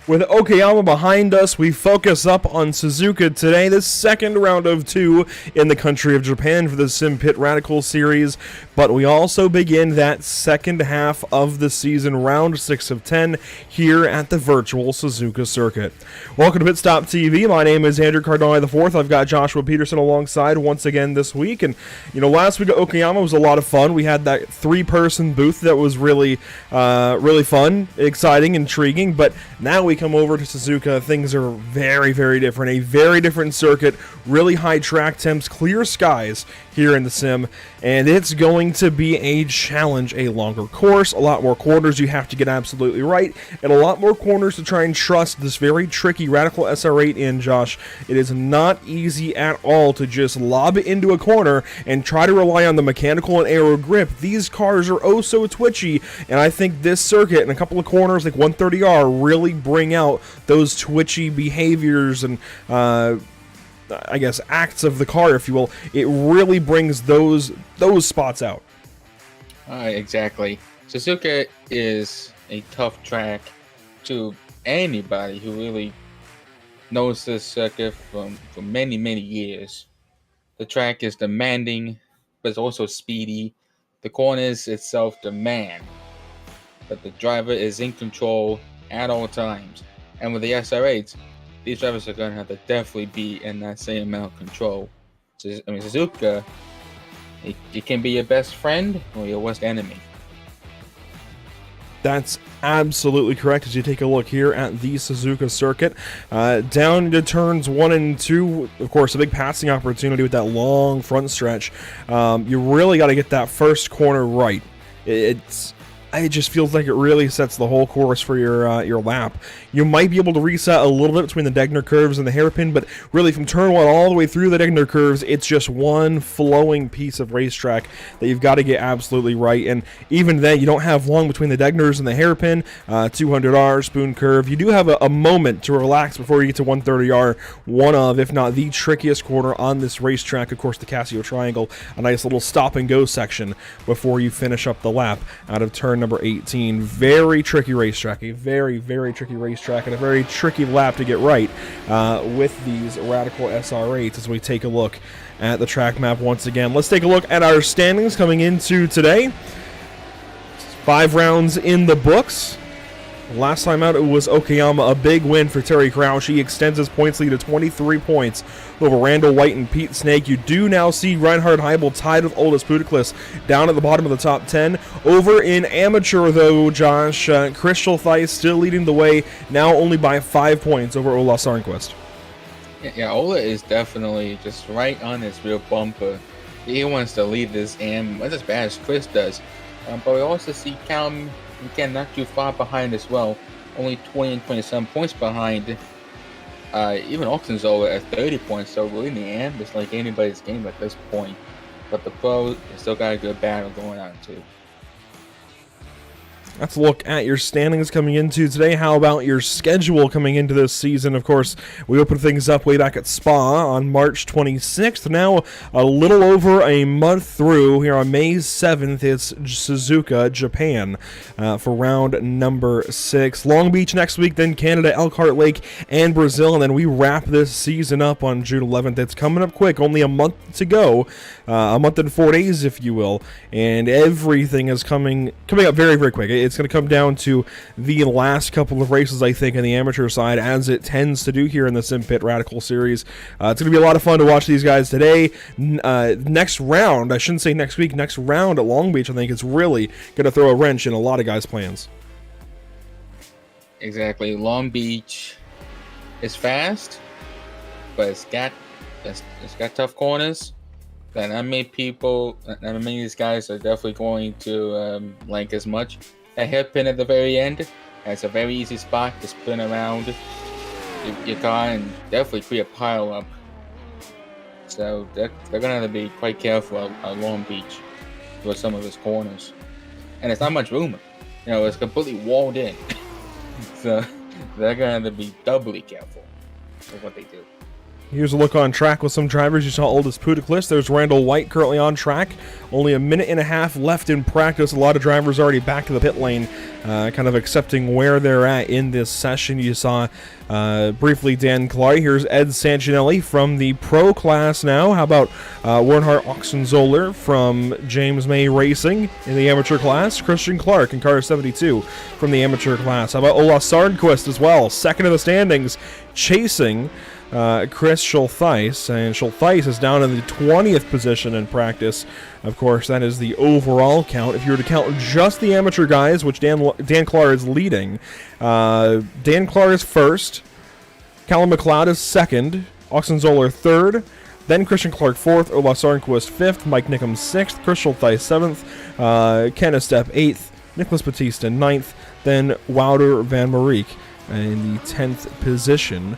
With Okayama behind us, we focus up on Suzuka today, the second round of 2 in the country of Japan for the Simpit Radical Series, but we also begin that second half of the season, round 6 of 10, here at the virtual Suzuka circuit. Welcome to Pit Stop TV. My name is Andrew Cardone IV. I've got Joshua Peterson alongside once again this week, and last week at Okayama was a lot of fun. We had that 3-person booth that was really fun, exciting, intriguing, but now we come over to Suzuka. Things are very, very different. A very different circuit, really high track temps, clear skies here in the sim, and it's going to be a challenge. A longer course, a lot more corners you have to get absolutely right, and a lot more corners to try and trust this very tricky Radical SR8 in, Josh. It is not easy at all to just lob it into a corner and try to rely on the mechanical and aero grip. These cars are oh so twitchy, and I think this circuit and a couple of corners like 130R really bring out those twitchy behaviors and I guess acts of the car, if you will. It really brings those spots out. Exactly. Suzuka is a tough track to anybody who really knows this circuit for many, many years. The track is demanding, but it's also speedy. The corners itself demand, but the driver is in control at all times. And with the SR8s, these drivers are going to have to definitely be in that same amount of control. Suzuka, it can be your best friend or your worst enemy. That's absolutely correct as you take a look here at the Suzuka circuit. Down to turns 1 and 2, of course, a big passing opportunity with that long front stretch. You really got to get that first corner right. It just feels like it really sets the whole course for your lap. You might be able to reset a little bit between the Degner curves and the hairpin, but really from turn 1 all the way through the Degner curves, it's just one flowing piece of racetrack that you've got to get absolutely right. And even then, you don't have long between the Degners and the hairpin. 200R, spoon curve. You do have a moment to relax before you get to 130R, one of, if not the trickiest corner on this racetrack. Of course, the Casio Triangle, a nice little stop and go section before you finish up the lap out of turn number 18. Very tricky racetrack, a very, very tricky racetrack, and a very tricky lap to get right with these Radical SR8s as we take a look at the track map once again. Let's take a look at our standings coming into today. 5 rounds in the books. Last time out, it was Okayama, a big win for Terry Crouch. He extends his points lead to 23 points over Randall White and Pete Snake. You do now see Reinhard Heibel tied with Oldest Pudiclis down at the bottom of the top 10. Over in amateur, though, Josh, Crystal Theis still leading the way, now only by 5 points over Ola Sarnquist. Yeah, Ola is definitely just right on his rear bumper. He wants to lead this AM as bad as Chris does. But we also see Callum, again, not too far behind as well. Only 20 and 27 points behind. Even Oxen's over at 30 points, so really in the end, it's like anybody's game at this point. But the pros still got a good battle going on too. Let's look at your standings coming into today. How about your schedule coming into this season? Of course, we opened things up way back at Spa on March 26th. Now, a little over a month through, here on May 7th, it's Suzuka, Japan, for round number 6. Long Beach next week, then Canada, Elkhart Lake, and Brazil. And then we wrap this season up on June 11th. It's coming up quick, only a month to go. A month and 4 days, if you will. And everything is coming up very, very quick. It's going to come down to the last couple of races, I think, on the amateur side, as it tends to do here in the Simpit Radical Series. It's going to be a lot of fun to watch these guys today. Next round, I shouldn't say next week, next round at Long Beach, I think it's really going to throw a wrench in a lot of guys' plans. Exactly. Long Beach is fast, but it's got tough corners. That not many of these guys are definitely going to like as much. That hairpin at the very end, that's a very easy spot to spin around your car and definitely create a pile up. So they're going to have to be quite careful at Long Beach with some of his corners. And it's not much room. It's completely walled in. So they're going to have to be doubly careful with what they do. Here's a look on track with some drivers. You saw Aldous Puticlis. There's Randall White currently on track. Only a minute and a half left in practice. A lot of drivers already back to the pit lane, kind of accepting where they're at in this session. You saw briefly Dan Clark. Here's Ed Sancinelli from the pro class now. How about Wernhard Oxenzoller from James May Racing in the amateur class? Christian Clark in car 72 from the amateur class. How about Ola Sardquist as well? Second in the standings, chasing Chris Schultheis, and Schultheis is down in the 20th position in practice. Of course, that is the overall count. If you were to count just the amateur guys, which Dan Clark is leading, Dan Clark is first, Callum McLeod is second, Oxenzoller third, then Christian Clark fourth, Ola Sarnquist fifth, Mike Nickham sixth, Chris Schultheis seventh, Ken Estep eighth, Nicholas Batista ninth, then Wouter Van Mariek in the 10th position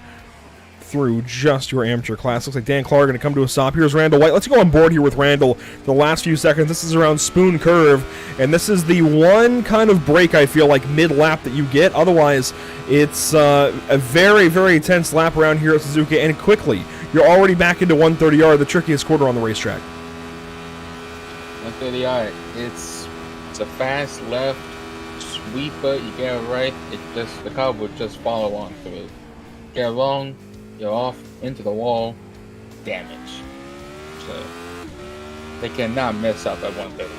through just your amateur class. Looks like Dan Clark going to come to a stop. Here's Randall White. Let's go on board here with Randall the last few seconds. This is around Spoon Curve, and this is the one kind of break I feel like mid-lap that you get. Otherwise, it's a very, very tense lap around here at Suzuka, and quickly, you're already back into 130R, the trickiest quarter on the racetrack. 130R, it's a fast left, sweeper, you get it right, the car will just follow on through. Get it wrong, you're off into the wall, damage. So they cannot mess up at 130.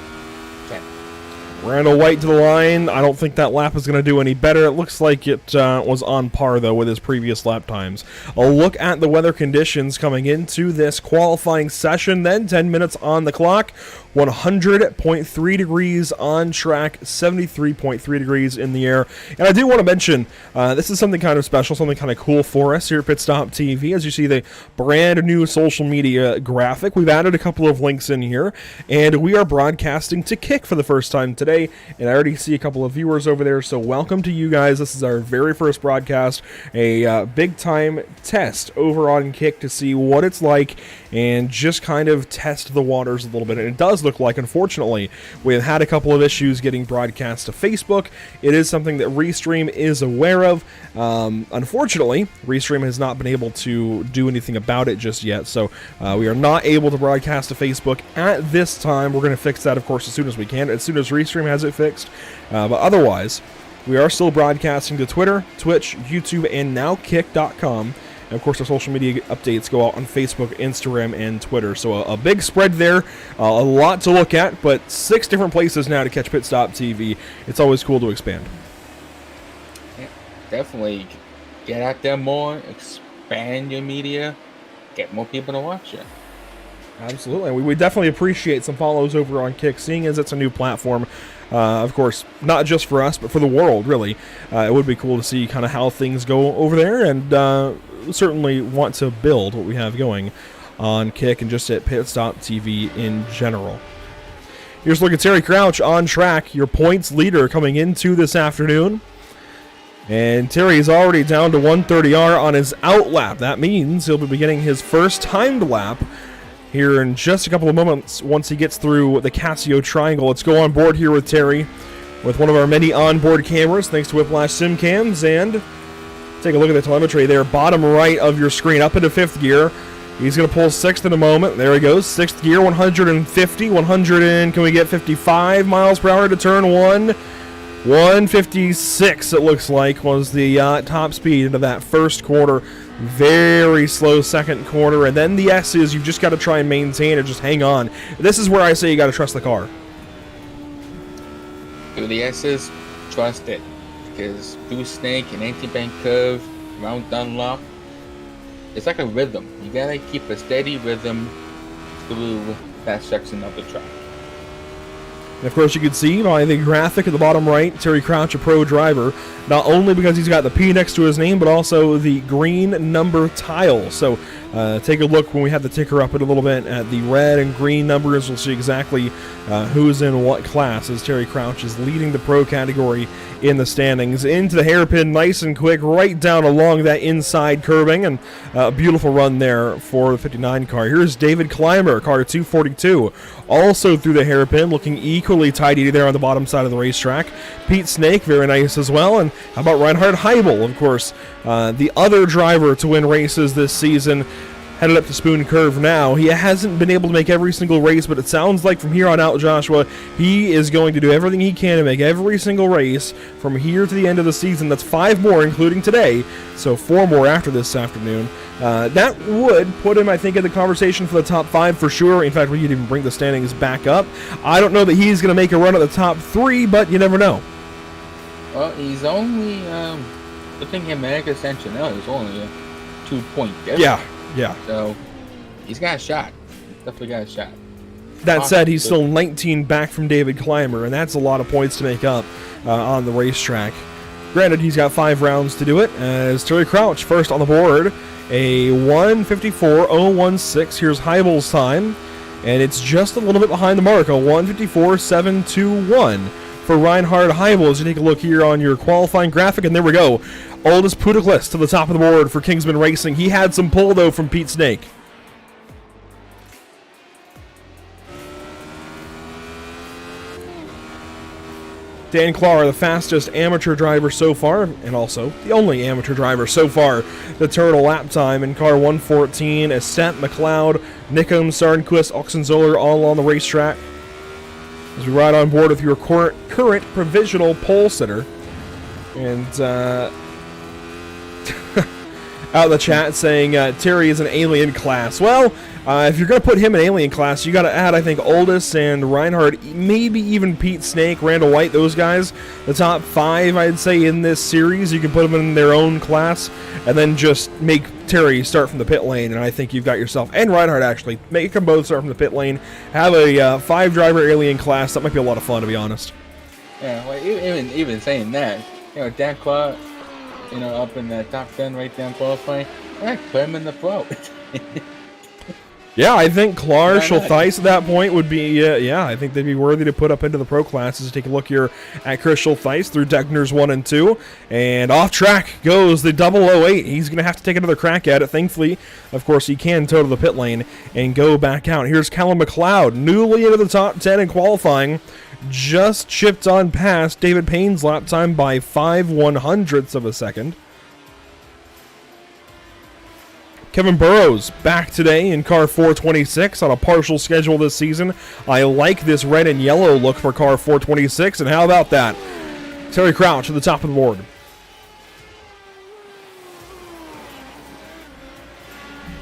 Randall White to the line. I don't think that lap is going to do any better. It looks like it was on par, though, with his previous lap times. A look at the weather conditions coming into this qualifying session, then 10 minutes on the clock. 100.3 degrees on track, 73.3 degrees in the air. And I do want to mention, this is something kind of special, something kind of cool for us here at Pit Stop TV. As you see the brand new social media graphic, we've added a couple of links in here, and we are broadcasting to Kick for the first time today, and I already see a couple of viewers over there, so welcome to you guys. This is our very first broadcast, a big-time test over on Kick to see what it's like and just kind of test the waters a little bit. And it does look like, unfortunately, we've had a couple of issues getting broadcast to Facebook. It is something that Restream is aware of. Unfortunately, Restream has not been able to do anything about it just yet, so we are not able to broadcast to Facebook at this time. We're going to fix that, of course, as soon as we can, as soon as Restream has it fixed. But otherwise, we are still broadcasting to Twitter, Twitch, YouTube, and now Kick.com. And of course, our social media updates go out on Facebook, Instagram, and Twitter. So a big spread there, a lot to look at, but 6 different places now to catch Pit Stop TV. It's always cool to expand. Yeah, definitely get out there more, expand your media, get more people to watch it. Absolutely. We definitely appreciate some follows over on Kick, seeing as it's a new platform. Of course, not just for us, but for the world, really. It would be cool to see kind of how things go over there, and certainly want to build what we have going on Kick and just at Pit Stop TV in general. Here's a look at Terry Crouch on track, your points leader coming into this afternoon. And Terry is already down to 130R on his out lap. That means he'll be beginning his first timed lap here in just a couple of moments once he gets through the Casio Triangle. Let's go on board here with Terry with one of our many onboard cameras, thanks to Whiplash Sim Cams, and take a look at the telemetry there, bottom right of your screen, up into 5th gear. He's going to pull 6th in a moment. There he goes, 6th gear, 150, 100 and can we get 55 miles per hour to turn 1? 156, it looks like, was the top speed into that first quarter. Very slow second quarter, and then the S's, you've just got to try and maintain or just hang on. This is where I say you got to trust the car. Through the S's, trust it. Because through Snake and anti-bank curve, around Dunlop, it's like a rhythm. You gotta keep a steady rhythm through that section of the track. And of course, you can see by the graphic at the bottom right, Terry Crouch, a pro driver, not only because he's got the P next to his name, but also the green number tile. So take a look when we have the ticker up in a little bit at the red and green numbers. We'll see exactly who's in what class as Terry Crouch is leading the pro category in the standings. Into the hairpin, nice and quick, right down along that inside curbing, and a beautiful run there for the 59 car. Here's David Clymer, car 242, also through the hairpin, looking equally tidy there on the bottom side of the racetrack. Pete Snake, very nice as well, and how about Reinhard Heibel, of course, the other driver to win races this season. headed up to Spoon Curve now. He hasn't been able to make every single race, but it sounds like from here on out, Joshua, he is going to do everything he can to make every single race from here to the end of the season. That's 5 more, including today, so 4 more after this afternoon. That would put him, I think, in the conversation for the top 5 for sure. In fact, we could even bring the standings back up. I don't know that he's going to make a run at the top 3, but you never know. Well, he's only, the thing him and Edgar Santinelli is only a 2-point difference. Yeah. So, he's got a shot. He's definitely got a shot. That said, he's still 19 back from David Clymer, and that's a lot of points to make up on the racetrack. Granted, he's got 5 rounds to do it, as Terry Crouch first on the board. A 1:54.016. Here's Heibel's time, and it's just a little bit behind the mark, a 1:54.721 for Reinhard Heibel. As you take a look here on your qualifying graphic, and there we go. Aldous Puteklis to the top of the board for Kingsman Racing. He had some pull, though, from Pete Snake. Dan Clark, the fastest amateur driver so far, and also the only amateur driver so far. The total lap time in car 114, Estet, McLeod, Nickum, Sarnquist, Oxenzoller all on the racetrack. As we ride on board with your current provisional pole sitter. And out of the chat saying Terry is an alien class. Well, if you're going to put him in alien class, you got to add, I think, Aldous and Reinhardt, maybe even Pete Snake, Randall White, those guys. The top 5, I'd say, in this series. You can put them in their own class, and then just make Terry start from the pit lane, and I think you've got yourself, and Reinhardt actually, make them both start from the pit lane. Have a 5-driver alien class. That might be a lot of fun, to be honest. Yeah, well, even saying that, Dan Clark, up in the top 10 right down qualifying, put him in the pro. Yeah, I think Clark, Schultheis at that point would be, I think they'd be worthy to put up into the pro classes. Take a look here at Chris Schultheis through Deckner's 1 and 2. And off track goes the 008. He's going to have to take another crack at it. Thankfully, of course, he can toe to the pit lane and go back out. Here's Callum McLeod, newly into the top 10 in qualifying. Just chipped on past David Payne's lap time by 5/100ths of a second. Kevin Burrows back today in car 426 on a partial schedule this season. I like this red and yellow look for car 426, and how about that? Terry Crouch at the top of the board.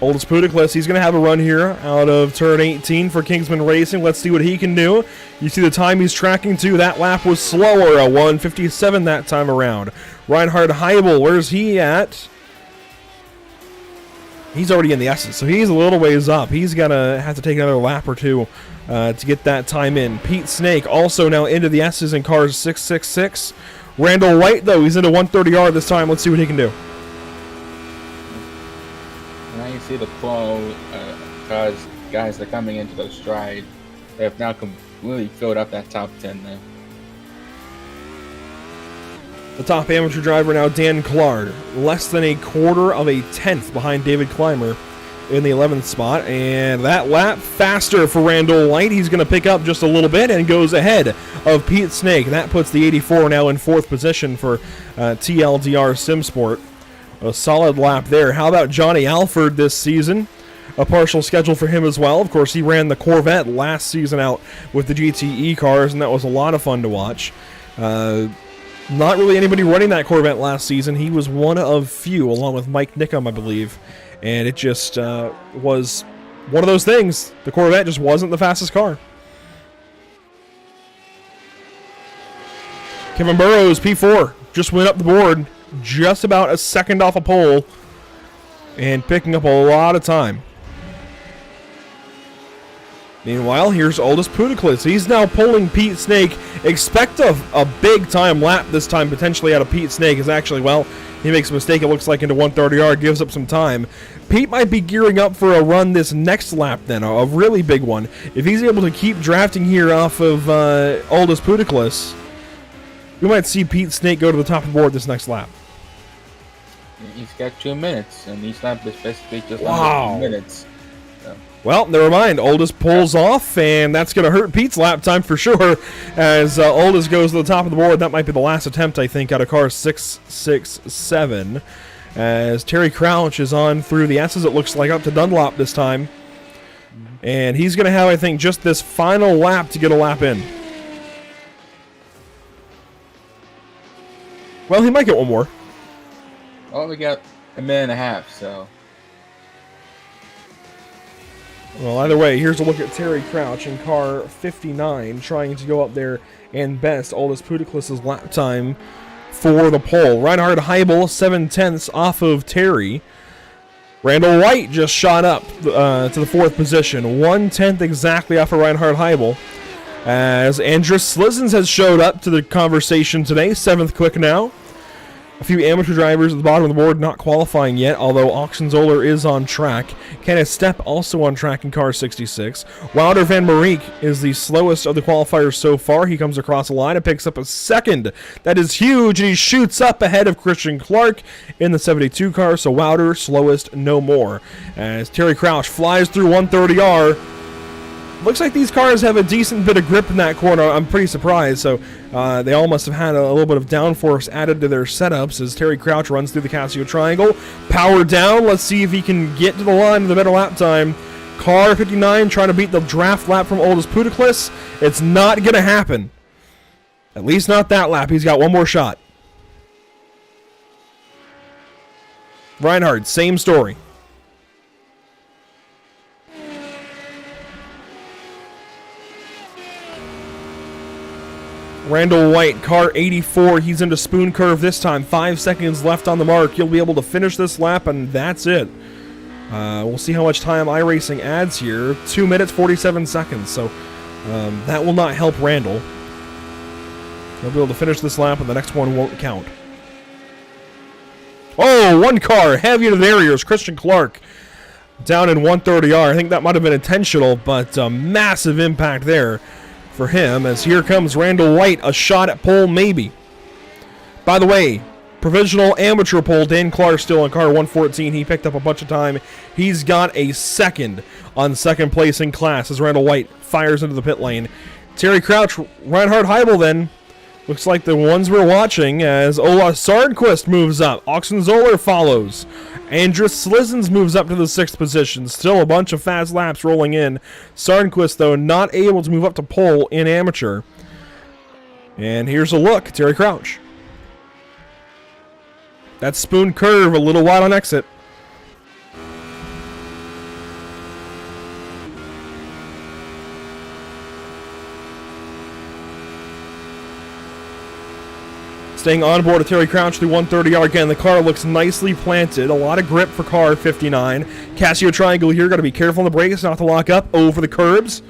Aldous Puteklis, he's going to have a run here out of turn 18 for Kingsman Racing. Let's see what he can do. You see the time he's tracking to. That lap was slower, a 1:57 that time around. Reinhard Heibel, where's he at? He's already in the S's, so he's a little ways up. He's going to have to take another lap or two to get that time in. Pete Snake also now into the S's in cars 666. Randall White, though, he's into 130R this time. Let's see what he can do. Now you see the pro guys that are coming into those stride. They have now completely filled up that top 10 there. The top amateur driver now, Dan Clark, less than a quarter of a tenth behind David Clymer in the 11th spot. And that lap faster for Randall White. He's going to pick up just a little bit and goes ahead of Pete Snake. And that puts the 84 now in 4th position for TLDR SimSport. A solid lap there. How about Johnny Alford this season? A partial schedule for him as well. Of course, he ran the Corvette last season out with the GTE cars, and that was a lot of fun to watch. Not really anybody running that Corvette last season. He was one of few, along with Mike Nickum, I believe. And it just was one of those things. The Corvette just wasn't the fastest car. Kevin Burrows, P4, just went up the board, just about a second off a pole, and picking up a lot of time. Meanwhile, here's Aldous Puteklis. He's now pulling Pete Snake. Expect a big-time lap this time, potentially out of Pete Snake. Is actually, well, he makes a mistake, it looks like, into 130R, gives up some time. Pete might be gearing up for a run this next lap then, a really big one. If he's able to keep drafting here off of Aldous Puteklis, we might see Pete Snake go to the top of the board this next lap. He's got 2 minutes, and each lap is basically just under 2 minutes. Well, never mind. Aldous pulls off, and that's going to hurt Pete's lap time for sure. As Aldous goes to the top of the board, that might be the last attempt, I think, out of car 667. as Terry Crouch is on through the S's, it looks like, up to Dunlop this time. And he's going to have, I think, just this final lap to get a lap in. Well, he might get one more. Well, we got a minute and a half, so. Well, either way, here's a look at Terry Crouch in car 59, trying to go up there and best Aldous Puticlus's lap time for the pole. Reinhard Heibel, 7/10 off of Terry. Randall White just shot up to the 4th position, 1/10 exactly off of Reinhard Heibel. As Andrus Slizens has showed up to the conversation today, 7th quick now. A few amateur drivers at the bottom of the board not qualifying yet, although Oxenzoller is on track. Kenneth Stepp also on track in car 66. Wouter Van Mariek is the slowest of the qualifiers so far. He comes across the line and picks up a 2nd. That is huge, and he shoots up ahead of Christian Clark in the 72 car, so Wouter slowest no more. As Terry Crouch flies through 130R. Looks like these cars have a decent bit of grip in that corner. I'm pretty surprised. So they all must have had a little bit of downforce added to their setups as Terry Crouch runs through the Casio Triangle. Power down. Let's see if he can get to the line with a better lap time. Car 59 trying to beat the draft lap from Aldous Puticlus. It's not going to happen. At least not that lap. He's got one more shot. Reinhard, same story. Randall White, car 84, he's into spoon curve this time. 5 seconds left on the mark. He'll be able to finish this lap, and that's it. We'll see how much time iRacing adds here. 2 minutes, 47 seconds, so that will not help Randall. He'll be able to finish this lap, and the next one won't count. Oh, one car, heavy into the barriers. Christian Clark down in 130R. I think that might have been intentional, but massive impact there for him, as here comes Randall White, a shot at pole maybe. By the way, provisional amateur pole, Dan Clark still in car 114. He picked up a bunch of time. He's got a 2nd on 2nd place in class as Randall White fires into the pit lane. Terry Crouch, Reinhard Heibel then. Looks like the ones we're watching as Ola Sardquist moves up. Oxenzoller follows. Andrus Slizens moves up to the 6th position. Still a bunch of fast laps rolling in. Sardquist, though, not able to move up to pole in amateur. And here's a look. Terry Crouch. That spoon curve a little wide on exit. Staying on board with Terry Crouch through 130R again. The car looks nicely planted. A lot of grip for car 59. Casio Triangle here. Got to be careful on the brakes not to lock up over the curbs.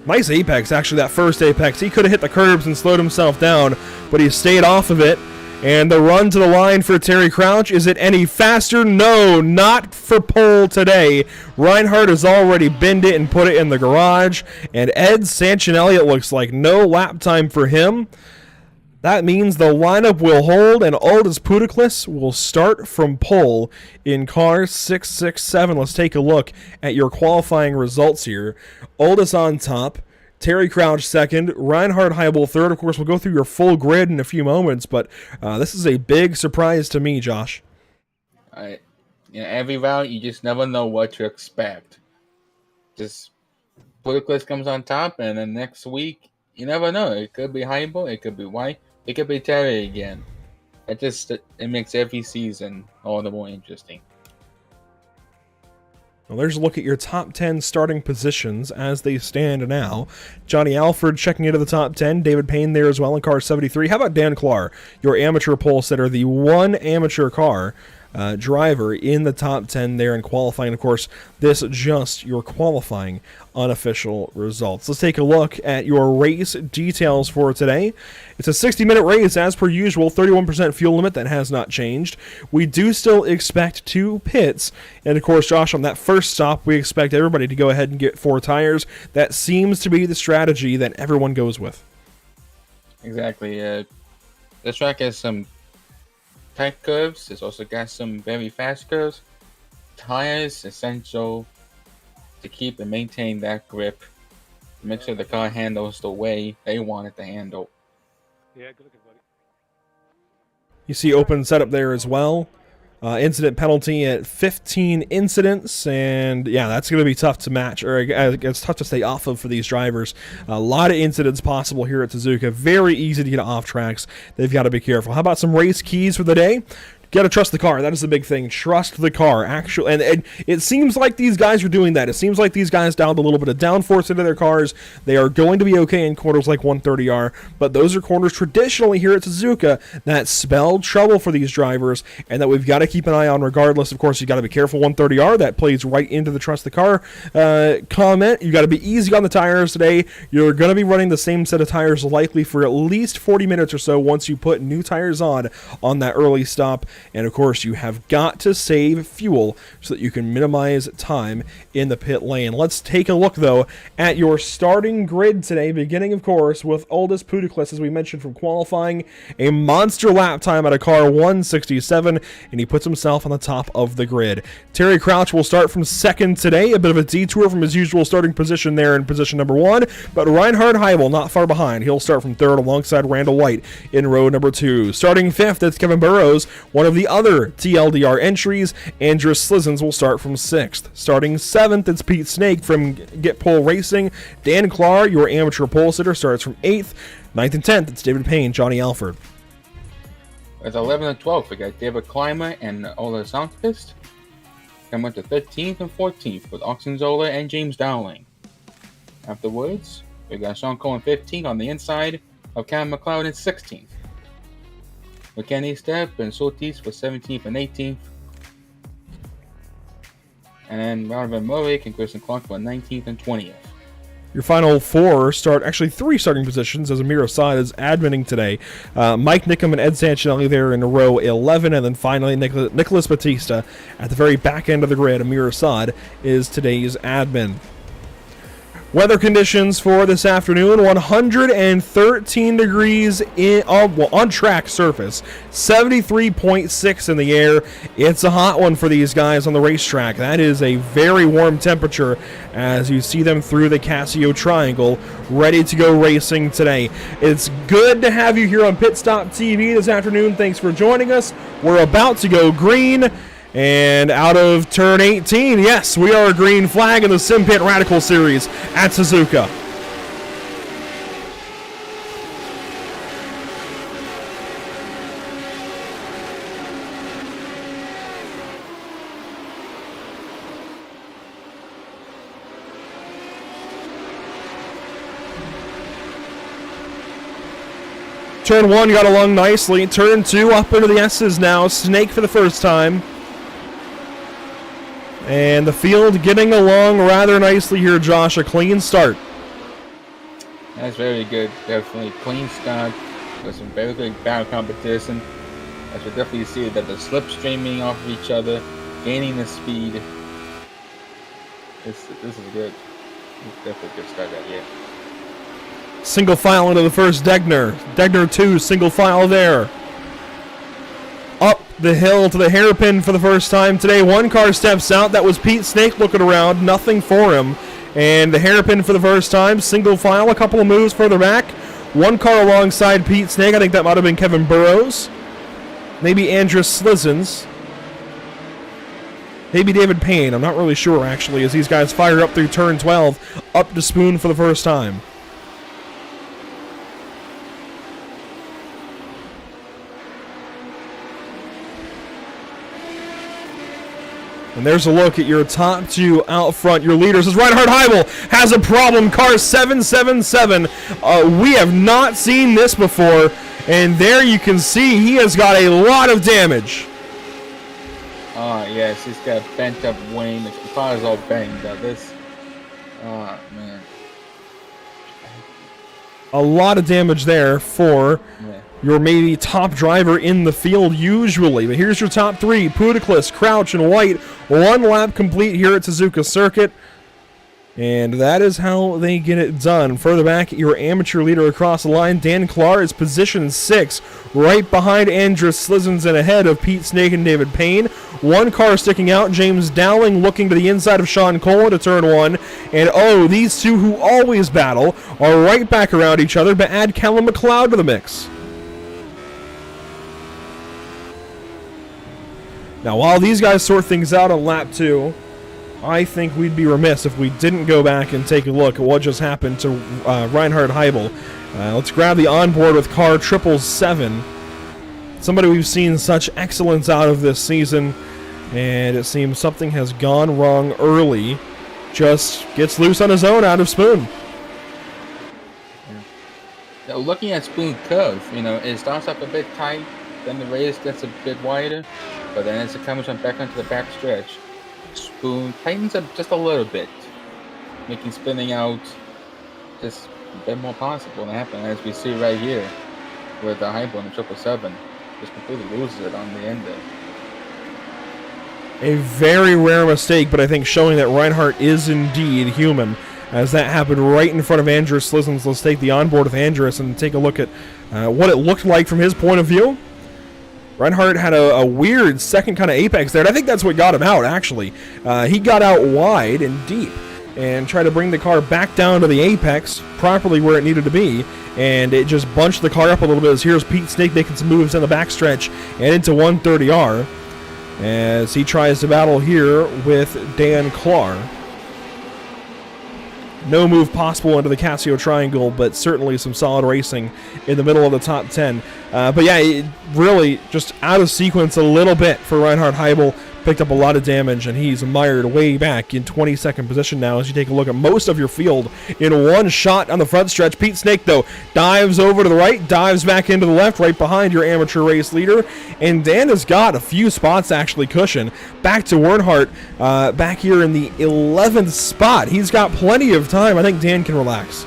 Nice apex, actually, that first apex. He could have hit the curbs and slowed himself down, but he stayed off of it. And the run to the line for Terry Crouch. Is it any faster? No, not for pole today. Reinhardt has already binned it and put it in the garage. And Ed Sancinelli, it looks like no lap time for him. That means the lineup will hold, and Aldous Puticlus will start from pole in car 667. Let's take a look at your qualifying results here. Aldous on top, Terry Crouch 2nd, Reinhard Heibel 3rd. Of course, we'll go through your full grid in a few moments, but this is a big surprise to me, Josh. Every round, you just never know what to expect. Just Puticlus comes on top, and then next week, you never know. It could be Heibel, it could be White. It could be Terry again. It makes every season all the more interesting. Well, there's a look at your top 10 starting positions as they stand now. Johnny Alford checking into the top 10. David Payne there as well in car 73. How about Dan Clark, your amateur pole sitter, the one amateur car driver in the top 10 there in qualifying. Of course, this just your qualifying unofficial results. Let's take a look at your race details for today. It's a 60-minute race as per usual, 31% fuel limit. That has not changed. We do still expect 2 pits. And of course, Josh, on that first stop, we expect everybody to go ahead and get 4 tires. That seems to be the strategy that everyone goes with. Exactly. This track has some tight curves. It's also got some very fast curves. Tires essential to keep and maintain that grip. Make sure the car handles the way they want it to handle. Yeah, good looking, buddy. You see open setup there as well. incident penalty at 15 incidents, and yeah, that's going to be tough to match, or it's tough to stay off of for these drivers. A lot of incidents possible here at Suzuka. Very easy to get off tracks. They've got to be careful. How about some race keys for the day? Got to trust the car. That is the big thing. Trust the car. Actually, and it seems like these guys are doing that. It seems like these guys dialed a little bit of downforce into their cars. They are going to be okay in corners like 130R, but those are corners traditionally here at Suzuka that spell trouble for these drivers and that we've got to keep an eye on regardless. Of course, you got to be careful. 130R, that plays right into the trust the car comment. You got to be easy on the tires today. You're going to be running the same set of tires likely for at least 40 minutes or so once you put new tires on that early stop. And of course, you have got to save fuel so that you can minimize time in the pit lane. Let's take a look, though, at your starting grid today, beginning, of course, with Aldis Puteklis, as we mentioned from qualifying, a monster lap time at a car 167, and he puts himself on the top of the grid. Terry Crouch will start from second today, a bit of a detour from his usual starting position there in position number 1, but Reinhard Heibel not far behind. He'll start from third alongside Randall White in row number 2. Starting fifth, it's Kevin Burrows, one of the other TLDR entries. Andrews Slizens will start from 6th. Starting 7th, it's Pete Snake from Get Pole Racing. Dan Clark, your amateur pole sitter, starts from 8th. 9th and 10th, it's David Payne, Johnny Alford. At 11 and 12, we got David Kleimer and Ola Sandqvist. Coming to 13th and 14th with Oxenzola and James Dowling. Afterwards, we got Sean Cohen 15th on the inside of Cam McLeod in 16th. McKenny Stepp and Sotis for 17th and 18th. And then Donovan Murray and Kristen Clark for 19th and 20th. Your final 4 start, actually 3 starting positions, as Amir Assad is adminning today. Mike Nickham and Ed Sanchinelli there in row 11, and then finally Nicholas Batista at the very back end of the grid. Amir Assad is today's admin. Weather conditions for this afternoon, 113 degrees on track surface, 73.6 in the air. It's a hot one for these guys on the racetrack. That is a very warm temperature as you see them through the Casio Triangle, ready to go racing today. It's good to have you here on Pit Stop TV this afternoon. Thanks for joining us. We're about to go green. And out of turn 18, yes, we are a green flag in the Simpit Radical Series at Suzuka. Turn 1 got along nicely. Turn 2 up into the S's now. Snake for the first time. And the field getting along rather nicely here, Josh. A clean start. That's very good. Definitely clean start with some very good battle competition. As we definitely see that the slipstreaming off of each other, gaining the speed. This is good. It's definitely a good start out here. Single file into the first Degner. Degner 2, single file there. Up the hill to the hairpin for the first time today. One car steps out. That was Pete Snake looking around. Nothing for him. And the hairpin for the first time. Single file. A couple of moves further back. One car alongside Pete Snake. I think that might have been Kevin Burrows. Maybe Andrews Slizens. Maybe David Payne. I'm not really sure, actually, as these guys fire up through turn 12. Up to Spoon for the first time. And there's a look at your top 2 out front. Your leaders as Reinhard Heibel has a problem. Car 777. We have not seen this before. And there you can see he has got a lot of damage. Yes, he's got bent up wing. The car is all banged up. Man. A lot of damage there for your maybe top driver in the field usually. But here's your top 3. Puteklis, Crouch, and White. 1 lap complete here at Suzuka Circuit. And that is how they get it done. Further back, your amateur leader across the line, Dan Clark, is positioned 6, right behind Andrews Slizens and ahead of Pete Snake and David Payne. 1 car sticking out, James Dowling looking to the inside of Sean Cole to turn 1. And these 2 who always battle are right back around each other, but add Callum McLeod to the mix. Now, while these guys sort things out on lap 2, I think we'd be remiss if we didn't go back and take a look at what just happened to Reinhard Heibel. Let's grab the onboard with car 777. Somebody we've seen such excellence out of this season, and it seems something has gone wrong early. Just gets loose on his own out of Spoon. Now, looking at Spoon curve, it starts off a bit tight, then the race gets a bit wider, but then as it comes back onto the back stretch, Spoon tightens up just a little bit, making spinning out just a bit more possible to happen, as we see right here with the Heibel and the 777. Just completely loses it on the end there. A very rare mistake, but I think showing that Reinhardt is indeed human, as that happened right in front of Andrus Slizzens. Let's take the onboard with Andrus and take a look at what it looked like from his point of view. Reinhardt had a weird second kind of apex there, and I think that's what got him out, actually. He got out wide and deep and tried to bring the car back down to the apex, properly where it needed to be, and it just bunched the car up a little bit. As here's Pete Snake making some moves in the backstretch and into 130R as he tries to battle here with Dan Klar. No move possible into the Casio Triangle, but certainly some solid racing in the middle of the top 10. But yeah, it really just out of sequence a little bit for Reinhard Heibel. Picked up a lot of damage, and he's mired way back in 22nd position now as you take a look at most of your field in one shot on the front stretch. Pete Snake, though, dives over to the right, dives back into the left, right behind your amateur race leader, and Dan has got a few spots actually cushion. Back to Wernhardt, back here in the 11th spot. He's got plenty of time. I think Dan can relax.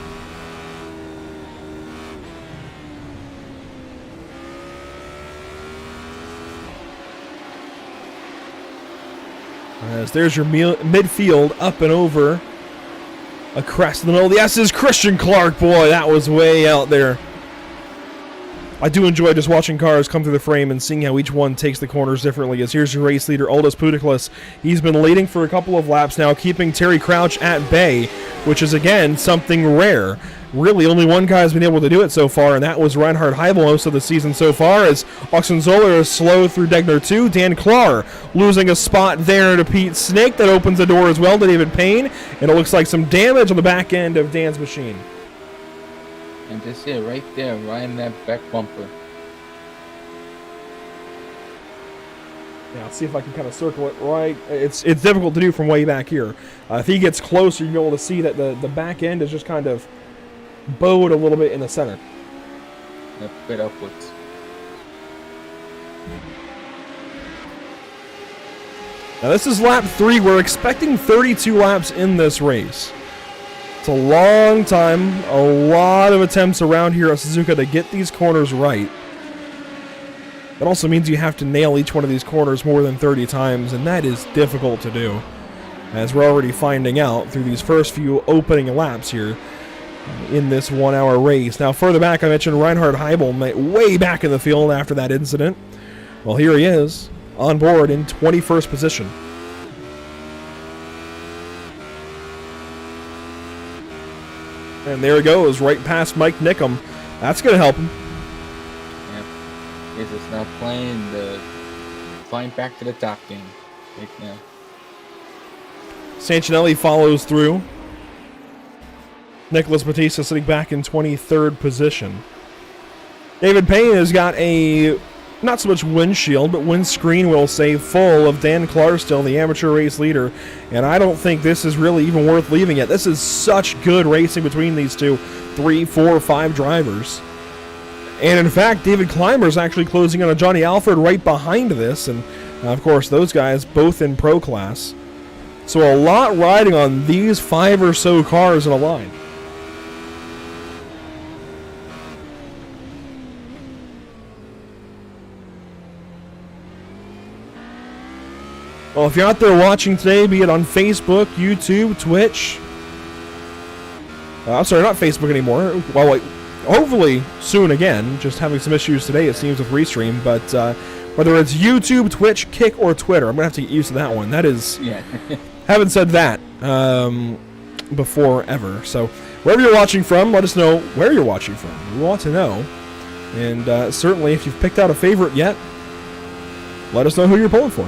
As there's your midfield up and over a crest in the middle. Yes, is Christian Clark. Boy, that was way out there. I do enjoy just watching cars come through the frame and seeing how each one takes the corners differently. As here's your race leader, Aldous Putiklis. He's been leading for a couple of laps now, keeping Terry Crouch at bay, which is, again, something rare. Really, only one guy has been able to do it so far, and that was Reinhard Heibel most of the season so far, as Oxenzoller is slow through Degner 2. Dan Klar losing a spot there to Pete Snake. That opens the door as well to David Payne, and it looks like some damage on the back end of Dan's machine. And just see it right there, right in that back bumper. Yeah, let's see if I can kind of circle it right. It's difficult to do from way back here. If he gets closer, you'll be able to see that the back end is just kind of bowed a little bit in the center. A bit upwards. Now this is lap 3. We're expecting 32 laps in this race. It's a long time, a lot of attempts around here at Suzuka to get these corners right. That also means you have to nail each one of these corners more than 30 times, and that is difficult to do, as we're already finding out through these first few opening laps here in this 1 hour race. Now further back, I mentioned Reinhard Heibel way back in the field after that incident. Well, here he is on board in 21st position. And there he goes, right past Mike Nickham. That's going to help him. Yeah. He's just now flying back to the top game right now. Sancinelli follows through. Nicholas Batista sitting back in 23rd position. David Payne has got a, not so much windshield, but windscreen, we'll say, full of Dan Klar still, the amateur race leader. And I don't think this is really even worth leaving it. This is such good racing between these two, 3, 4, 5 drivers. And in fact, David Clymer is actually closing on a Johnny Alfred right behind this. And of course, those guys both in pro class. So a lot riding on these 5 or so cars in a line. Well, if you're out there watching today, be it on Facebook, YouTube, Twitch. I'm sorry, not Facebook anymore. Well, hopefully soon again. Just having some issues today, it seems, with Restream. But whether it's YouTube, Twitch, Kick, or Twitter, I'm going to have to get used to that one. That is... Yeah. Haven't said that before ever. So wherever you're watching from, let us know where you're watching from. We want to know. And certainly, if you've picked out a favorite yet, let us know who you're pulling for.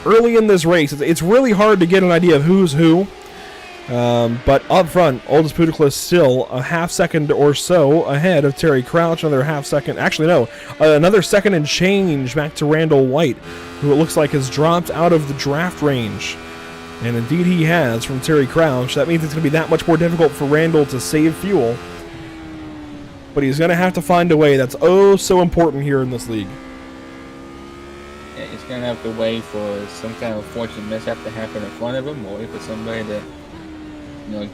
early in this race. It's really hard to get an idea of who's who. But up front, Aldous Puticlus still a half second or so ahead of Terry Crouch. Another half second. Actually, no. Another second and change back to Randall White, who it looks like has dropped out of the draft range. And indeed he has from Terry Crouch. That means it's going to be that much more difficult for Randall to save fuel. But he's going to have to find a way. That's oh so important here in this league. Yeah, he's going to have to wait for some kind of fortunate mishap to happen in front of him, or wait for somebody to,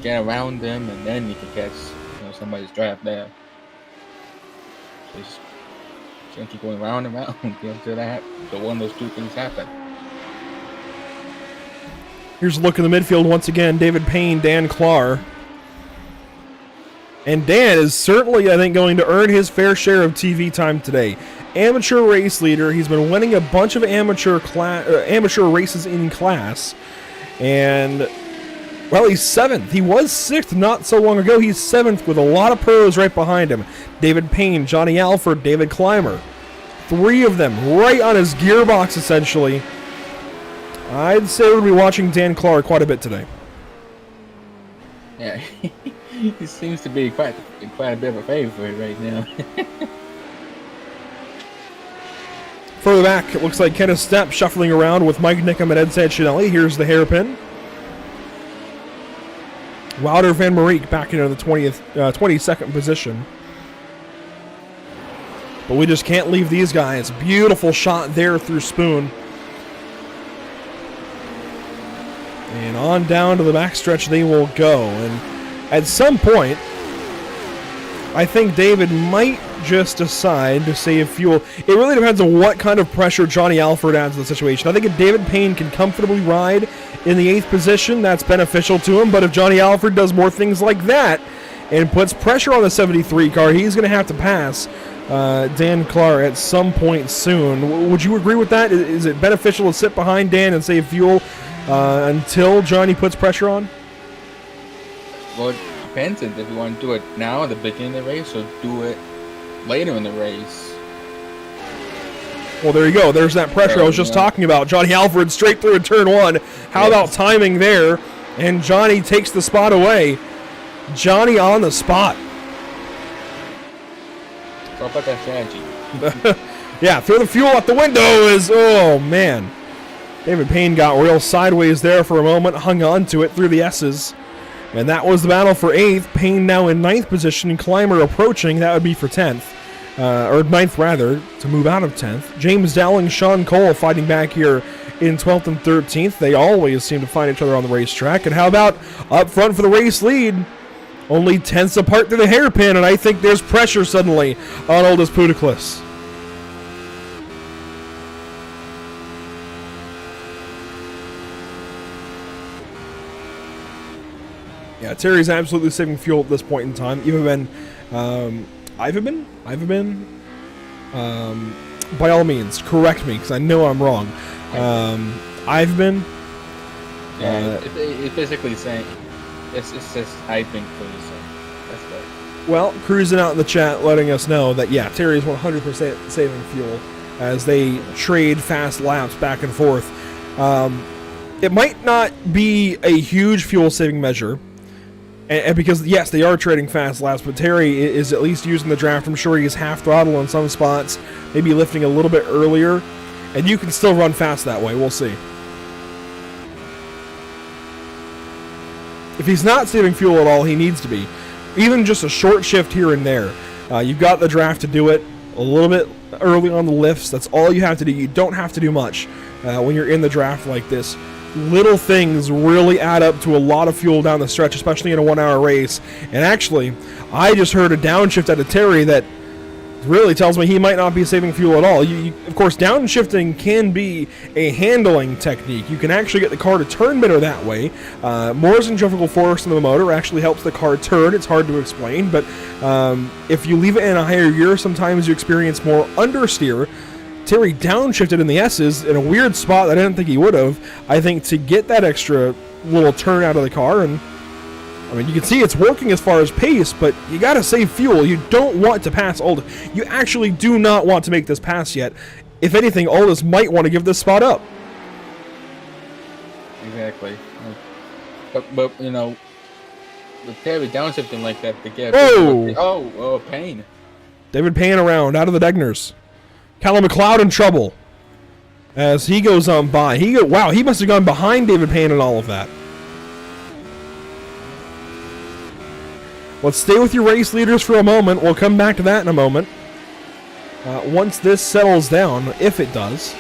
get around him, and then he can catch, somebody's draft there. So he's going to keep going round and round until that happens. So one of those two things happen. Here's a look in the midfield once again. David Payne, Dan Clark. And Dan is certainly, I think, going to earn his fair share of TV time today. Amateur race leader. He's been winning a bunch of amateur races in class. And, well, he's 7th. He was 6th not so long ago. He's 7th with a lot of pros right behind him. David Payne, Johnny Alford, David Clymer. 3 of them right on his gearbox, essentially. I'd say we're going to be watching Dan Clark quite a bit today. Yeah, he seems to be quite a bit of a favorite right now. Further back, it looks like Kenneth Stepp shuffling around with Mike Nickham and Ed Sanchinelli. Here's the hairpin. Wouter Van Mariek back into the 22nd position. But we just can't leave these guys. Beautiful shot there through Spoon. And on down to the backstretch they will go. And at some point, I think David might just decide to save fuel. It really depends on what kind of pressure Johnny Alford adds to the situation. I think if David Payne can comfortably ride in the 8th position, that's beneficial to him. But if Johnny Alford does more things like that and puts pressure on the 73 car, he's going to have to pass Dan Clark at some point soon. Would you agree with that? Is it beneficial to sit behind Dan and save fuel until Johnny puts pressure on? Well, it depends if you want to do it now at the beginning of the race or do it later in the race. Well, there you go. There's that pressure I was just talking about. Johnny Alford straight through in turn 1. How about timing there? And Johnny takes the spot away. Johnny on the spot. So about that strategy. Yeah, throw the fuel out the window is, oh man. David Payne got real sideways there for a moment, hung on to it through the S's. And that was the battle for 8th. Payne now in 9th position. Clymer approaching. That would be for 10th. Or 9th, rather, to move out of 10th. James Dowling, Sean Cole fighting back here in 12th and 13th. They always seem to find each other on the racetrack. And how about up front for the race lead? Only tenths apart through the hairpin, and I think there's pressure suddenly on Aldous Puticlus. Yeah, Terry's absolutely saving fuel at this point in time. By all means, correct me, because I know I'm wrong. I've been. Yeah, it's basically saying, it's just I've been cruising. That's right. Well, cruising out in the chat, letting us know that, yeah, Terry's 100% saving fuel as they trade fast laps back and forth. It might not be a huge fuel-saving measure, and because, yes, they are trading fast laps, but Terry is at least using the draft. I'm sure he's half throttle in some spots, maybe lifting a little bit earlier, and you can still run fast that way. We'll see. If he's not saving fuel at all, he needs to be. Even just a short shift here and there. You've got the draft to do it a little bit early on the lifts. That's all you have to do. You don't have to do much when you're in the draft like this. Little things really add up to a lot of fuel down the stretch, especially in a 1-hour race. And actually, I just heard a downshift out of Terry that really tells me he might not be saving fuel at all. Of course, downshifting can be a handling technique. You can actually get the car to turn better that way. More centrifugal force in the motor actually helps the car turn. It's hard to explain, but if you leave it in a higher gear, sometimes you experience more understeer. Terry downshifted in the S's in a weird spot that I didn't think he would have, I think, to get that extra little turn out of the car. And I mean, you can see it's working as far as pace, but you got to save fuel. You don't want to pass Aldous. You actually do not want to make this pass yet. If anything, Aldous might want to give this spot up. exactly. But you know, with Terry down something like that, to get Payne. David Payne around, out of the Degners. Callum McLeod in trouble as he goes on by. Wow, he must have gone behind David Payne and all of that. Let's stay with your race leaders for a moment. We'll come back to that in a moment. Once this settles down, if it does.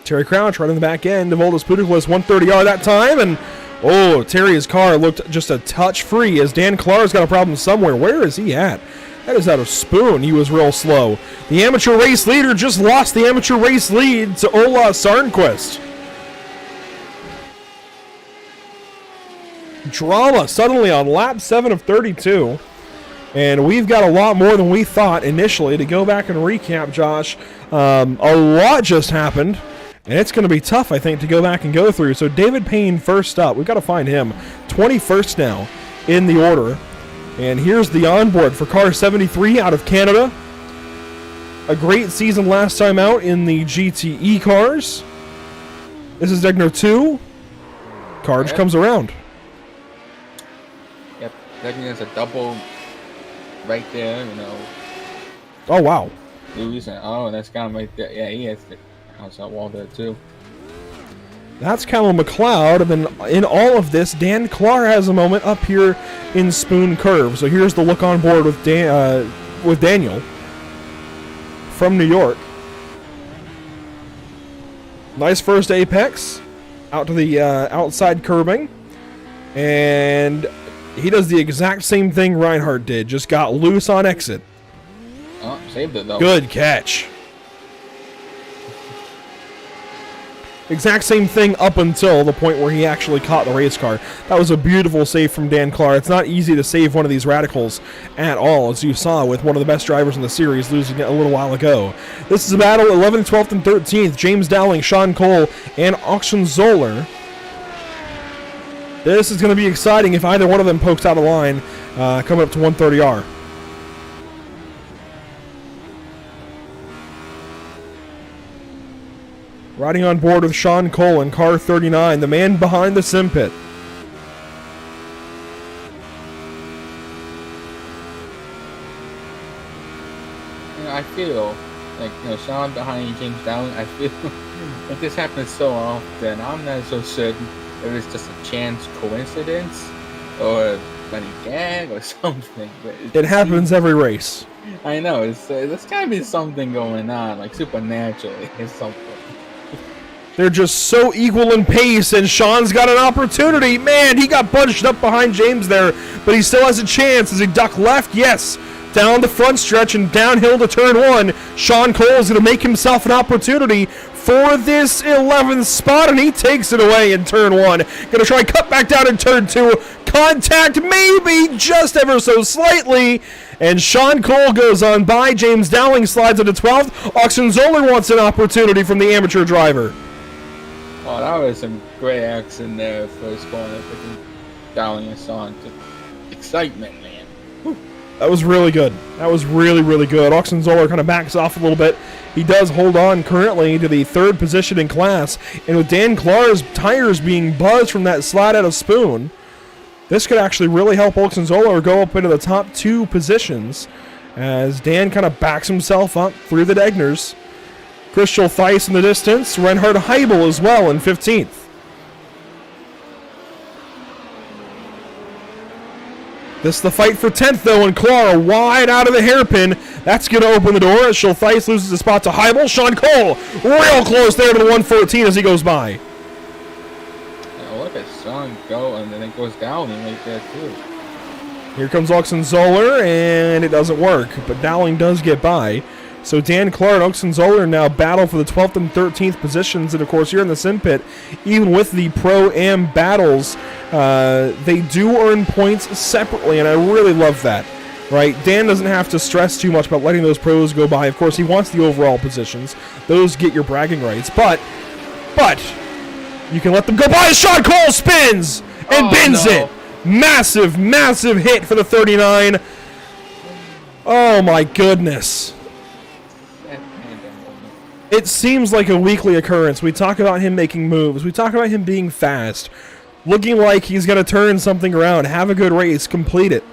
Terry Crouch right on the back end of Oldest Pudikless, 130R that time, and Terry's car looked just a touch free as Dan Clark's got a problem somewhere. Where is he at? That is out of Spoon. He was real slow. The amateur race leader just lost the amateur race lead to Ola Sarnquist. Drama suddenly on lap 7 of 32. And we've got a lot more than we thought initially. To go back and recap, Josh, a lot just happened. And it's going to be tough, I think, to go back and go through. So David Payne first up. We've got to find him. 21st now in the order. And here's the onboard for car 73 out of Canada. A great season last time out in the GTE cars. This is Degner 2. Carge comes around. Yep, Degner's a double right there, you know. Oh, wow. Lewis and that's kind of right there. Yeah, he has the outside wall there too. That's Callum McLeod, and then in all of this, Dan Clark has a moment up here in Spoon Curve. So here's the look on board with Daniel from New York. Nice first apex out to the outside curbing, and he does the exact same thing Reinhardt did, just got loose on exit. Oh, saved it though. Good catch. Exact same thing up until the point where he actually caught the race car. That was a beautiful save from Dan Clark. It's not easy to save one of these radicals at all, as you saw with one of the best drivers in the series losing it a little while ago. This is a battle 11th, 12th, and 13th. James Dowling, Sean Cole, and Auction Zoller. This is going to be exciting if either one of them pokes out a line coming up to 130R. Riding on board with Sean Cole in car 39, the man behind the Simpit. You know, I feel like, you know, Sean behind James Dowling, I feel like this happens so often. I'm not so certain if it's just a chance coincidence or funny gag or something. But it happens every race. I know, there's gotta be something going on, like supernaturally or something. They're just so equal in pace, and Sean's got an opportunity. Man, he got bunched up behind James there, but he still has a chance. Does he duck left? Yes. Down the front stretch and downhill to turn 1. Sean Cole is going to make himself an opportunity for this 11th spot, and he takes it away in turn 1. Going to try and cut back down in turn 2. Contact maybe just ever so slightly. And Sean Cole goes on by. James Dowling slides into 12th. Auction Zoller wants an opportunity from the amateur driver. Oh, that was some great action there first corner. Dowling and Sean. Excitement, man. Whew. That was really good. That was really, really good. Auction Zoller kind of backs off a little bit. He does hold on currently to the 3rd position in class. And with Dan Clark's tires being buzzed from that slide out of Spoon, this could actually really help Auction Zoller go up into the top 2 positions as Dan kind of backs himself up through the Degners. Christian Theis in the distance. Reinhard Heibel as well in 15th. This is the fight for 10th, though, and Clara wide out of the hairpin. That's going to open the door as Schultheis loses the spot to Heibel. Sean Cole real close there to the 114 as he goes by. Yeah, look at Sean go, and then it goes down right there, too. Here comes Auction Zoller, and it doesn't work, but Dowling does get by. So Dan Clark and Auction Zoller now battle for the 12th and 13th positions. And, of course, here in the Simpit, even with the Pro-Am battles, they do earn points separately, and I really love that. Right? Dan doesn't have to stress too much about letting those pros go by. Of course, he wants the overall positions. Those get your bragging rights. But you can let them go by as Sean Cole spins and bins it. Massive, massive hit for the 39. Oh, my goodness. It seems like a weekly occurrence. We talk about him making moves. We talk about him being fast, looking like he's going to turn something around, have a good race, complete it.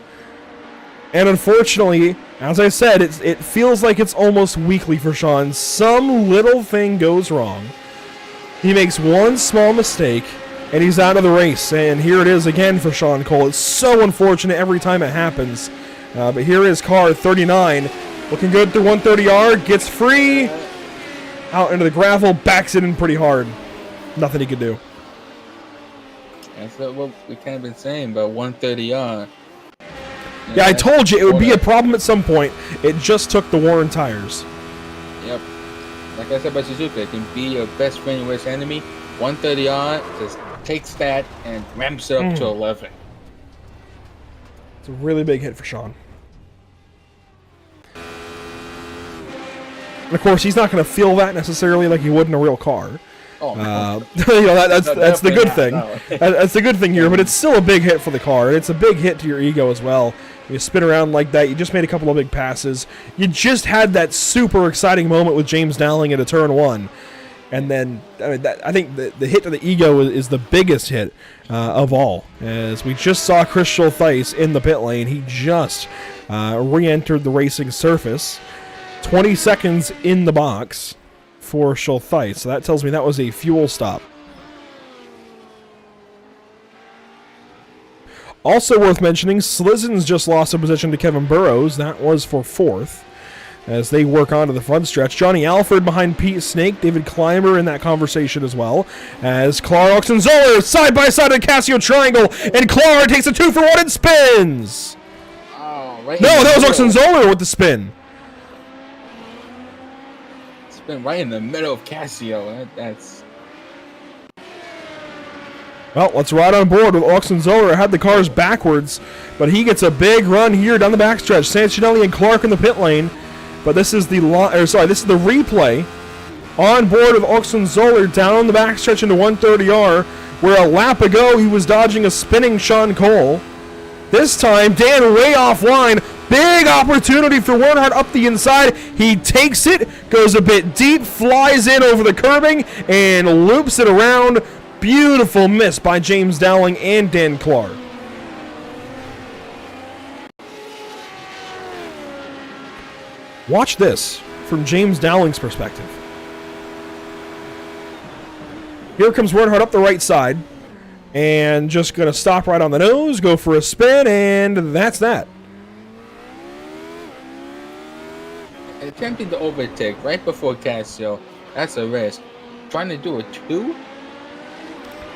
And unfortunately, as I said, it feels like it's almost weekly for Sean. Some little thing goes wrong. He makes one small mistake, and he's out of the race. And here it is again for Sean Cole. It's so unfortunate every time it happens. But here is car 39. Looking good through 130R. Gets free. Out into the gravel. Backs it in pretty hard. Nothing he could do. That's what we kind of been saying about 130R. Yeah, I told you it would be a problem at some point. It just took the worn tires. Yep. Like I said about Suzuka, it can be your best friend, your worst enemy. 130R just takes that and ramps it up to 11. It's a really big hit for Sean. And of course, he's not going to feel that necessarily like he would in a real car. Oh, no. That's the good thing. That's the good thing here, but it's still a big hit for the car. And it's a big hit to your ego as well. You spin around like that. You just made a couple of big passes. You just had that super exciting moment with James Dowling into turn 1. And then, I think the hit to the ego is the biggest hit of all. As we just saw Chris Schultheis in the pit lane. He just re-entered the racing surface. 20 seconds in the box for Schultheis. So that tells me that was a fuel stop. Also worth mentioning, Slizzens just lost a position to Kevin Burrows. That was for 4th. As they work onto the front stretch. Johnny Alford behind Pete Snake. David Clymer in that conversation as well. As Clark and Zoller side by side in Casio Triangle. And Clark takes a 2-for-1 and spins. Oh, right. No, that was Oxenzoller with the spin. Spin right in the middle of Casio. That's... Well, let's ride on board with Oxenzoller. Had the cars backwards, but he gets a big run here down the backstretch. Sancinelli and Clark in the pit lane. But this is the replay on board of Oxenzoller down the backstretch into 130R, where a lap ago he was dodging a spinning Sean Cole. This time, Dan way offline. Big opportunity for Wernhardt up the inside. He takes it, goes a bit deep, flies in over the curbing, and loops it around. Beautiful miss by James Dowling and Dan Clark. Watch this from James Dowling's perspective. Here comes Wernhardt up the right side. And just going to stop right on the nose, go for a spin, and that's that. Attempting to overtake right before Casio, that's a risk. Trying to do a 2?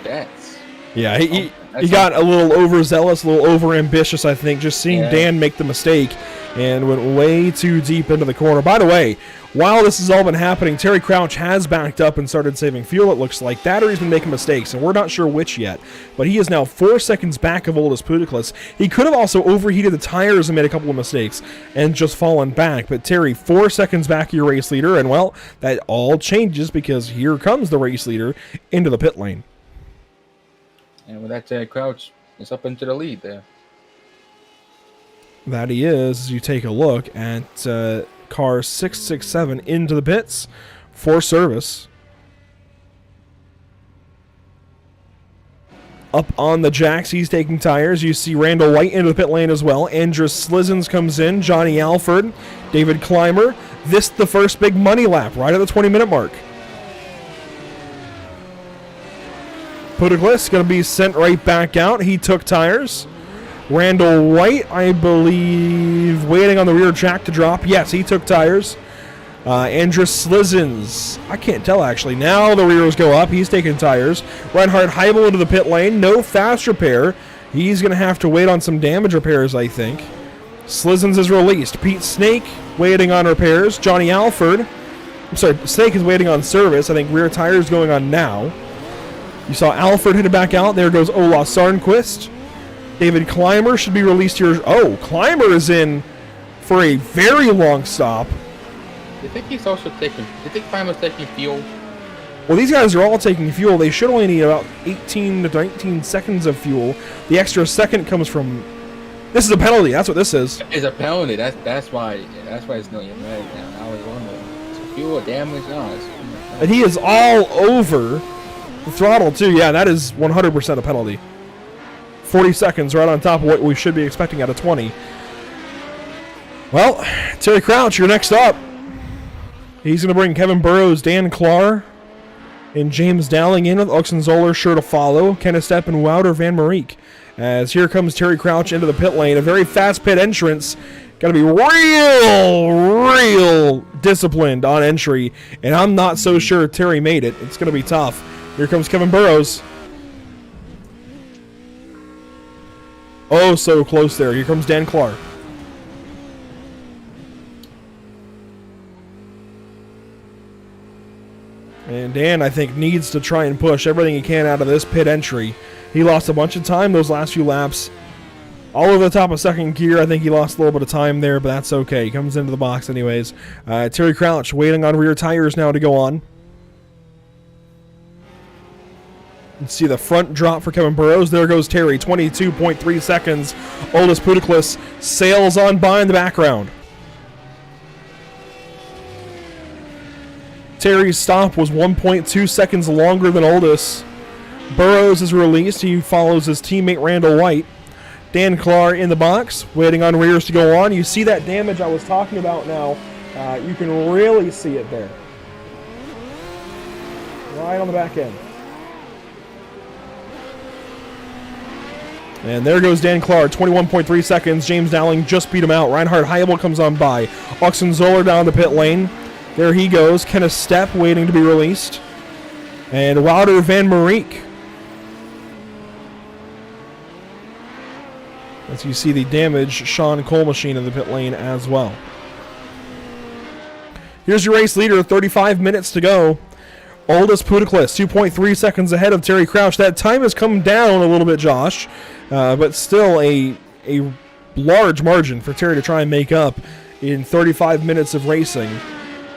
That's... Yeah, he got a little overzealous, a little overambitious, I think, just seeing Dan make the mistake and went way too deep into the corner. By the way, while this has all been happening, Terry Crouch has backed up and started saving fuel, it looks like. That or he's been making mistakes, and we're not sure which yet. But he is now 4 seconds back of Oldest Pudiclus. He could have also overheated the tires and made a couple of mistakes and just fallen back. But Terry, 4 seconds back of your race leader, and well, that all changes because here comes the race leader into the pit lane. And with that, Crouch is up into the lead there. That he is, as you take a look at car 667 into the pits for service. Up on the jacks, he's taking tires. You see Randall White into the pit lane as well. Andrus Slizzens comes in. Johnny Alford, David Clymer. This the first big money lap right at the 20-minute mark. Pudiclus going to be sent right back out. He took tires. Randall White, I believe, waiting on the rear track to drop. Yes, he took tires. Andrus Slizzens, I can't tell actually. Now the rears go up. He's taking tires. Reinhard Heibel into the pit lane. No fast repair. He's going to have to wait on some damage repairs, I think. Slizzens is released. Pete Snake waiting on repairs. Johnny Alford. I'm sorry, Snake is waiting on service. I think rear tires going on now. You saw Alford hit it back out. There goes Ola Sarnquist. David Clymer should be released here. Oh, Clymer is in for a very long stop. Do you think he's also taking... Do you think Clymer's taking fuel? Well, these guys are all taking fuel. They should only need about 18 to 19 seconds of fuel. The extra second comes from... This is a penalty. That's what this is. It's a penalty. That's why it's no right now. I was wondering. fuel damage. And he is all over the throttle, too. Yeah, that is 100% a penalty. 40 seconds right on top of what we should be expecting out of 20. Well, Terry Crouch, you're next up. He's going to bring Kevin Burrows, Dan Clar, and James Dowling in with Oxenzoller sure to follow. Kenneth Stepp and Wouter Van Mariek. As here comes Terry Crouch into the pit lane. A very fast pit entrance. Got to be real disciplined on entry. And I'm not so sure Terry made it. It's going to be tough. Here comes Kevin Burrows. Oh, so close there. Here comes Dan Clar. And Dan, I think, needs to try and push everything he can out of this pit entry. He lost a bunch of time those last few laps. All over the top of second gear, I think he lost a little bit of time there, but that's okay. He comes into the box anyways. Terry Crouch waiting on rear tires now to go on. You can see the front drop for Kevin Burrows. There goes Terry, 22.3 seconds. Oldest Putiklis sails on by in the background. Terry's stop was 1.2 seconds longer than Oldest. Burrows is released. He follows his teammate Randall White. Dan Clar in the box, waiting on rears to go on. You see that damage I was talking about now. You can really see it there. Right on the back end. And there goes Dan Clar, 21.3 seconds. James Dowling just beat him out. Reinhard Heibel comes on by. Oxenzoller down the pit lane. There he goes. Kenneth Stepp waiting to be released. And Wouter Van Mariek. As you see the damaged Sean Cole machine in the pit lane as well. Here's your race leader, 35 minutes to go. Oldest Putiklis, 2.3 seconds ahead of Terry Crouch. That time has come down a little bit, Josh, but still a large margin for Terry to try and make up in 35 minutes of racing.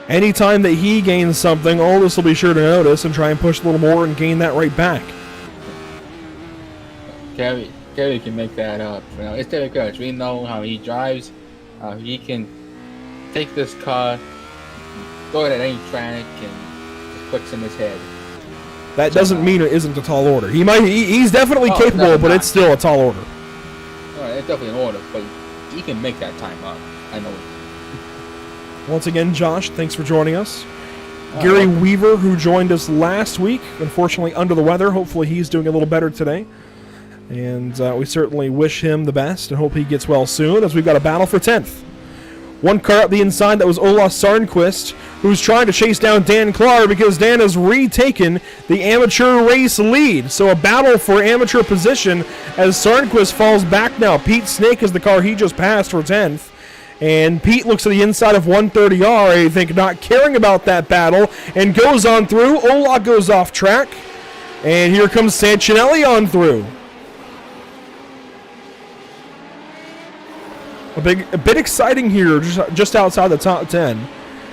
Anytime that he gains something, Oldest will be sure to notice and try and push a little more and gain that right back. Terry can make that up. You know, it's Terry Crouch. We know how he drives. He can take this car, go it at any track, and just clicks in his head. That doesn't mean it isn't a tall order. He's definitely capable, but it's still a tall order. It's definitely an order, but he can make that time up. I know. Once again, Josh, thanks for joining us. Gary Weaver, who joined us last week, unfortunately under the weather. Hopefully he's doing a little better today. And we certainly wish him the best and hope he gets well soon, as we've got a battle for 10th. One car up the inside, that was Ola Sarnquist, who's trying to chase down Dan Clar because Dan has retaken the amateur race lead. So a battle for amateur position as Sarnquist falls back now. Pete Snake is the car he just passed for 10th. And Pete looks at the inside of 130R, I think not caring about that battle, and goes on through. Ola goes off track. And here comes Sancinelli on through. A bit exciting here, just outside the top 10,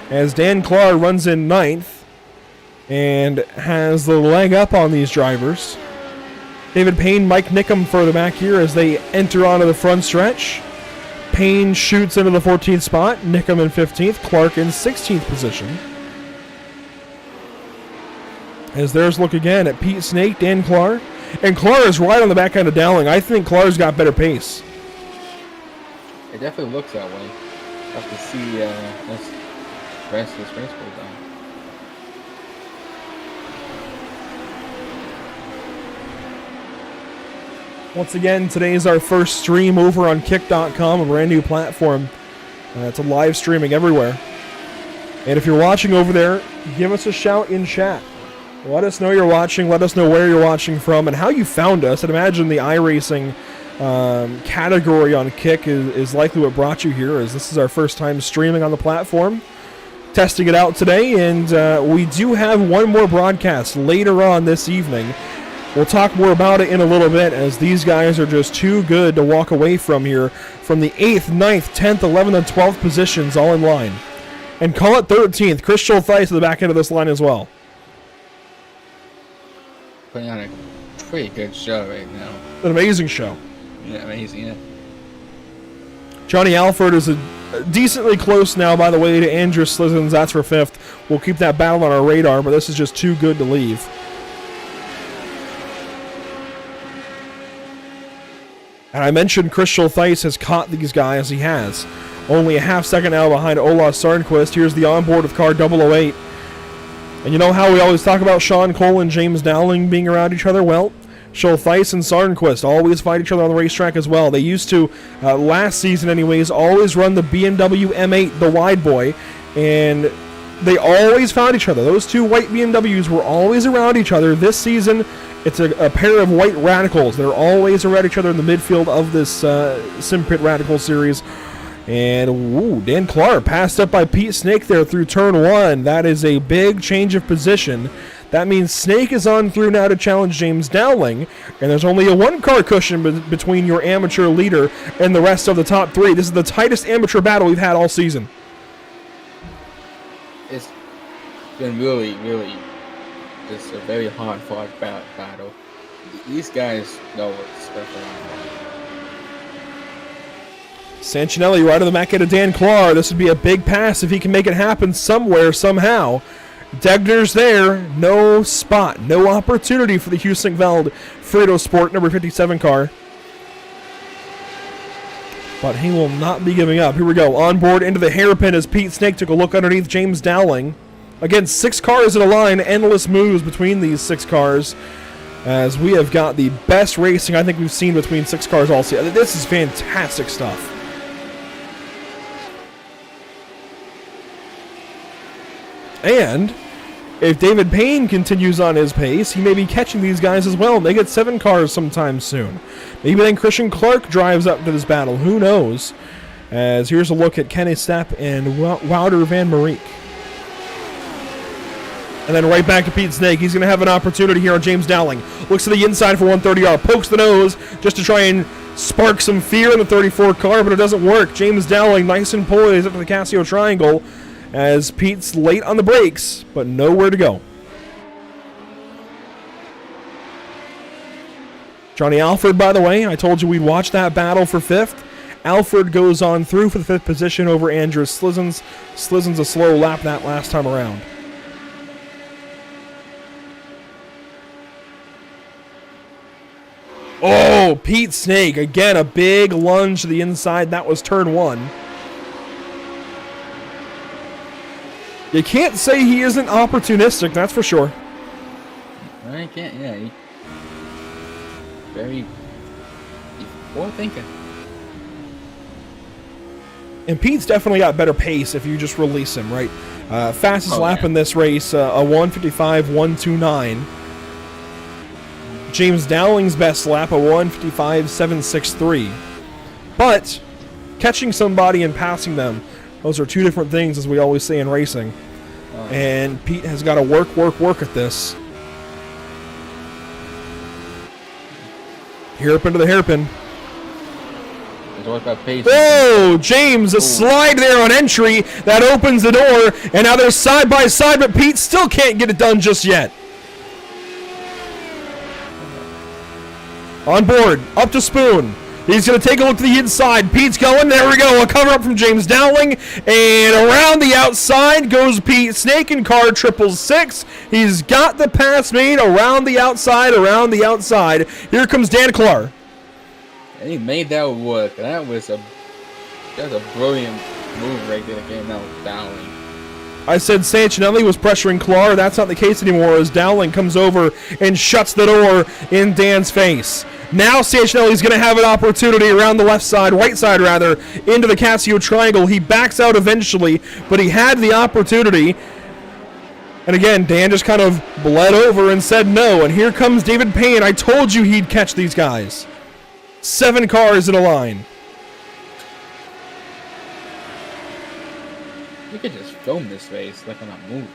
as Dan Clar runs in 9th and has the leg up on these drivers. David Payne, Mike Nickham further back here as they enter onto the front stretch. Payne shoots into the 14th spot, Nickham in 15th, Clark in 16th position. As there's look again at Pete Snake, Dan Clar, and Clar is right on the back end of Dowling. I think Clar's got better pace. It definitely looks that way. I'll have to see this rest of this race go down. Once again, today is our first stream over on Kick.com, a brand new platform. It's a live streaming everywhere. And if you're watching over there, give us a shout in chat. Let us know you're watching. Let us know where you're watching from and how you found us. I'd imagine the iRacing category on Kick is likely what brought you here, as this is our first time streaming on the platform. Testing it out today, and we do have one more broadcast later on this evening. We'll talk more about it in a little bit, as these guys are just too good to walk away from here, from the 8th, 9th, 10th, 11th, and 12th positions all in line. And call it 13th. Chris Schultheis at the back end of this line as well. Putting on a pretty good show right now. An amazing show. Yeah, amazing, yeah. Johnny Alford is a decently close now, by the way, to Andrew Slizens. That's for 5th. We'll keep that battle on our radar, but this is just too good to leave. And I mentioned Christian Theis has caught these guys. He has. Only a half second now behind Ola Sarnquist. Here's the onboard with car 008. And you know how we always talk about Sean Cole and James Dowling being around each other? Well, Schultheis and Sarnquist always fight each other on the racetrack as well. They used to, last season anyways, always run the BMW M8, the wide boy, and they always found each other. Those two white BMWs were always around each other. This season, it's a pair of white radicals. They're always around each other in the midfield of this Simpit Radical series. And, ooh, Dan Clark passed up by Pete Snake there through turn 1. That is a big change of position. That means Snake is on through now to challenge James Dowling, and there's only a 1-car cushion between your amateur leader and the rest of the top 3. This is the tightest amateur battle we've had all season. It's been really, really just a very hard-fought battle. These guys know what's special on. Sanchinelli right on the back end of Dan Clark. This would be a big pass if he can make it happen somewhere, somehow. Degner's there. No spot. No opportunity for the Husingveld Frito Sport number 57 car. But he will not be giving up. Here we go. On board into the hairpin as Pete Snake took a look underneath James Dowling. Again, 6 cars in a line. Endless moves between these 6 cars. As we have got the best racing I think we've seen between 6 cars all season. This is fantastic stuff. And if David Payne continues on his pace, he may be catching these guys as well. They get 7 cars sometime soon. Maybe then Christian Clark drives up to this battle. Who knows? As here's a look at Kenny Stepp and Wouter Van Mariek. And then right back to Pete Snake. He's going to have an opportunity here on James Dowling. Looks to the inside for 130R. Pokes the nose just to try and spark some fear in the 34 car, but it doesn't work. James Dowling nice and poised up to the Casio Triangle. As Pete's late on the brakes, but nowhere to go. Johnny Alford, by the way, I told you we'd watch that battle for 5th. Alford goes on through for the 5th position over Andrew Slizens. Slizens a slow lap that last time around. Oh, Pete Snake, again a big lunge to the inside. That was turn 1. You can't say he isn't opportunistic, that's for sure. I can't, yeah. Very forward thinking. And Pete's definitely got better pace if you just release him, right? Fastest lap in this race, a 155.129. James Dowling's best lap, a 155.763. But catching somebody and passing them, those are 2 different things, as we always say in racing. And Pete has got to work at this. Here up into the hairpin. Oh, James, a slide there on entry. That opens the door. And now they're side by side, but Pete still can't get it done just yet. On board, up to Spoon. He's going to take a look to the inside. Pete's going. There we go. A cover up from James Dowling. And around the outside goes Pete Snake in car 666. He's got the pass made around the outside, Here comes Dan Clark. And he made that work. That was a brilliant move right there. Getting that with Dowling. I said Sanchinelli was pressuring Clark. That's not the case anymore as Dowling comes over and shuts the door in Dan's face. Now Sanchinelli's going to have an opportunity around the right side, into the Casio Triangle. He backs out eventually, but he had the opportunity. And again, Dan just kind of bled over and said no. And here comes David Payne. I told you he'd catch these guys. 7 cars in a line. You could just film this race like on a movie.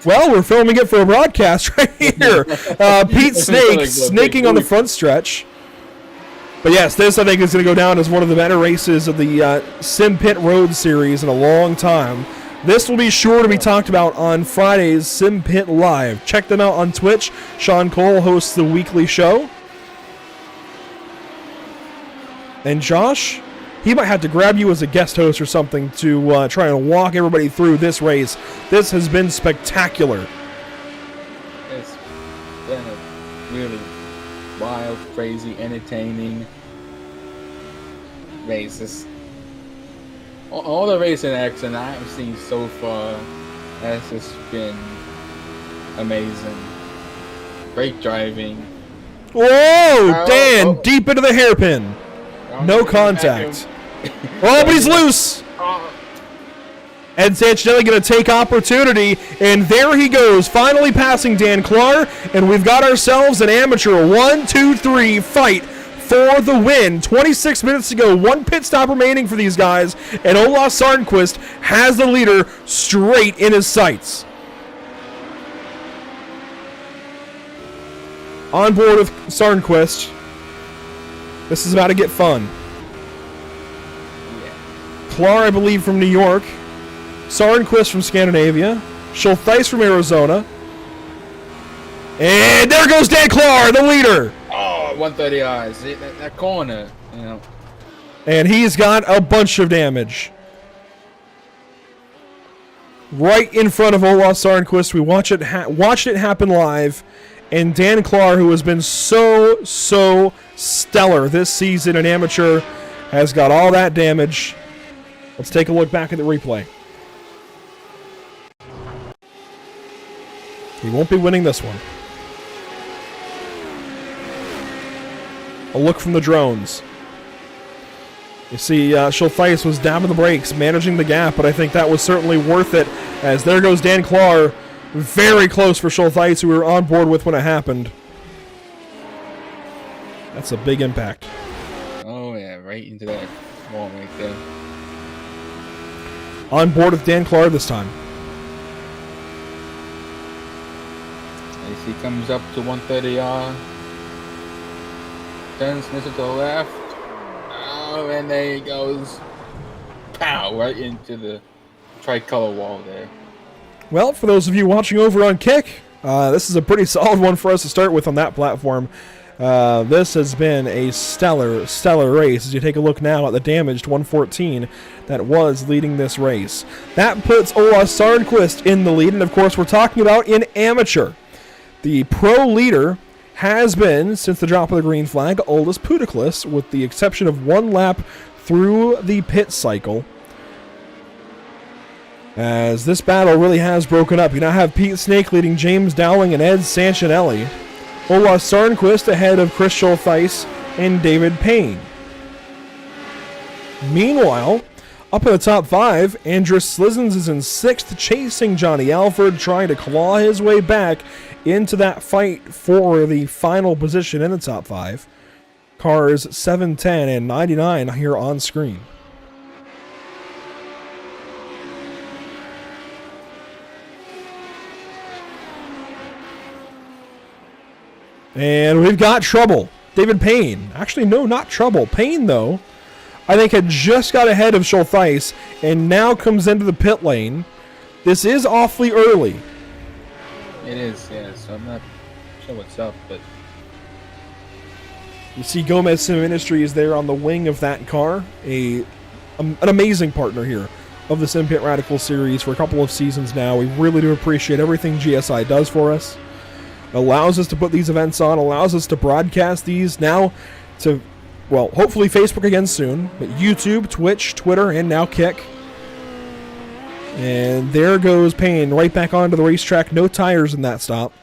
Well, we're filming it for a broadcast right here. Pete Snake snaking on the front stretch. But yes, this I think is going to go down as one of the better races of the Simpit Road Series in a long time. This will be sure to be talked about on Friday's Simpit Live. Check them out on Twitch. Sean Cole hosts the weekly show. And Josh, he might have to grab you as a guest host or something to try and walk everybody through this race. This has been spectacular. It's been a really wild, crazy, entertaining races. All the racing action I've seen so far has just been amazing. Great driving. Whoa! Dan, deep into the hairpin. No contact. Oh, but he's loose! Ed Sancinelli going to take opportunity, and there he goes, finally passing Dan Clar, and we've got ourselves an amateur 1-2-3 fight for the win. 26 minutes to go, 1 pit stop remaining for these guys, and Ola Sarnquist has the leader straight in his sights. On board with Sarnquist. This is about to get fun. Clar, I believe, from New York. Sarnquist from Scandinavia. Schultheis from Arizona. And there goes Dan Clar, the leader. Oh, 130 eyes. That corner, you know. And he's got a bunch of damage. Right in front of Ola Sarnquist. We watched it happen live. And Dan Clar, who has been so stellar this season in amateur, has got all that damage. Let's take a look back at the replay. He won't be winning this one. A look from the drones. You see, Schultheis was dabbing the brakes, managing the gap, but I think that was certainly worth it, as there goes Dan Clar. Very close for Schultheis, who we were on board with when it happened. That's a big impact. Oh, yeah, right into that wall right there. On board with Dan Clar this time. As he comes up to 130R. Turns to the left. Oh, and there he goes. Pow! Right into the tricolor wall there. Well, for those of you watching over on Kick, this is a pretty solid one for us to start with on that platform. This has been a stellar race as you take a look now at the damaged 114 that was leading this race. That puts Ola Sarnquist in the lead, and of course we're talking about in amateur. The pro leader has been, since the drop of the green flag, Aldis Putiklis, with the exception of 1 lap through the pit cycle. As this battle really has broken up. You now have Pete Snake leading James Dowling and Ed Sancinelli. Ola Sarnquist ahead of Chris Schultheis and David Payne. Meanwhile, up in the top 5, Andrus Slizens is in 6th, chasing Johnny Alford, trying to claw his way back into that fight for the final position in the top 5. Cars 7, 10, and 99 here on screen. And we've got trouble. David Payne. Actually, no, not trouble. Payne, though, I think had just got ahead of Schultheis and now comes into the pit lane. This is awfully early. It is, yeah, so I'm not sure what's up, but... You see Gomez Sim Industries there on the wing of that car. An amazing partner here of the Simpit Radical series for a couple of seasons now. We really do appreciate everything GSI does for us. Allows us to put these events on, allows us to broadcast these now to, well, hopefully Facebook again soon, but YouTube, Twitch, Twitter, and now Kick. And there goes Payne right back onto the racetrack. No tires in that stop.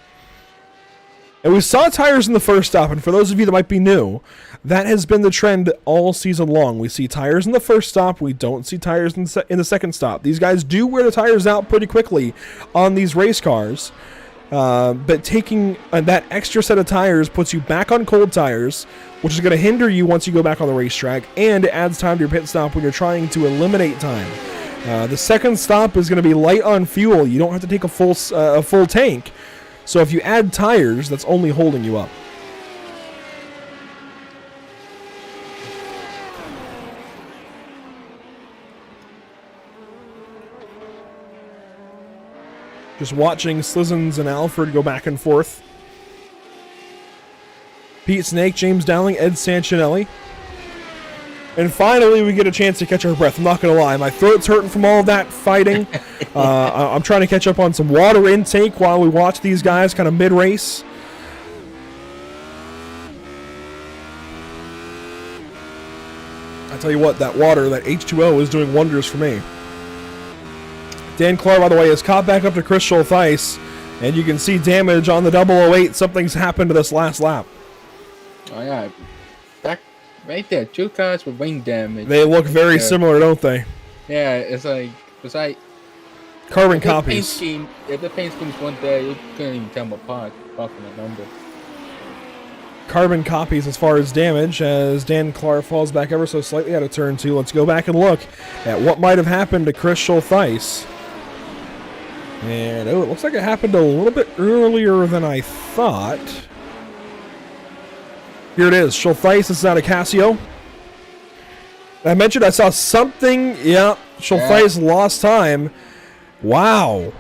And we saw tires in the first stop, and for those of you that might be new, that has been the trend all season long. We see tires in the first stop, we don't see tires in the second stop. These guys do wear the tires out pretty quickly on these race cars. But taking that extra set of tires puts you back on cold tires, which is going to hinder you once you go back on the racetrack, and it adds time to your pit stop when you're trying to eliminate time. The second stop is going to be light on fuel. You don't have to take a full tank. So if you add tires, that's only holding you up. Just watching Slizens and Alfred go back and forth. Pete Snake, James Dowling, Ed Sancinelli. And finally, we get a chance to catch our breath. I'm not going to lie. My throat's hurting from all of that fighting. I'm trying to catch up on some water intake while we watch these guys kind of mid-race. I tell you what, that water, that H2O, is doing wonders for me. Dan Clark, by the way, is caught back up to Chris Schultheis, and you can see damage on the 008. Something's happened to this last lap. Oh, yeah. Back right there. 2 cars with wing damage. They look very similar, don't they? Yeah, it's like carbon copies. If the paint schemes weren't there, you couldn't even tell them apart from the number. Carbon copies as far as damage, as Dan Clark falls back ever so slightly out of turn 2. Let's go back and look at what might have happened to Chris Schultheis. And, it looks like it happened a little bit earlier than I thought. Here it is. Schultheis is out of Casio. I mentioned I saw something. Yeah, Schultheis lost time. Wow.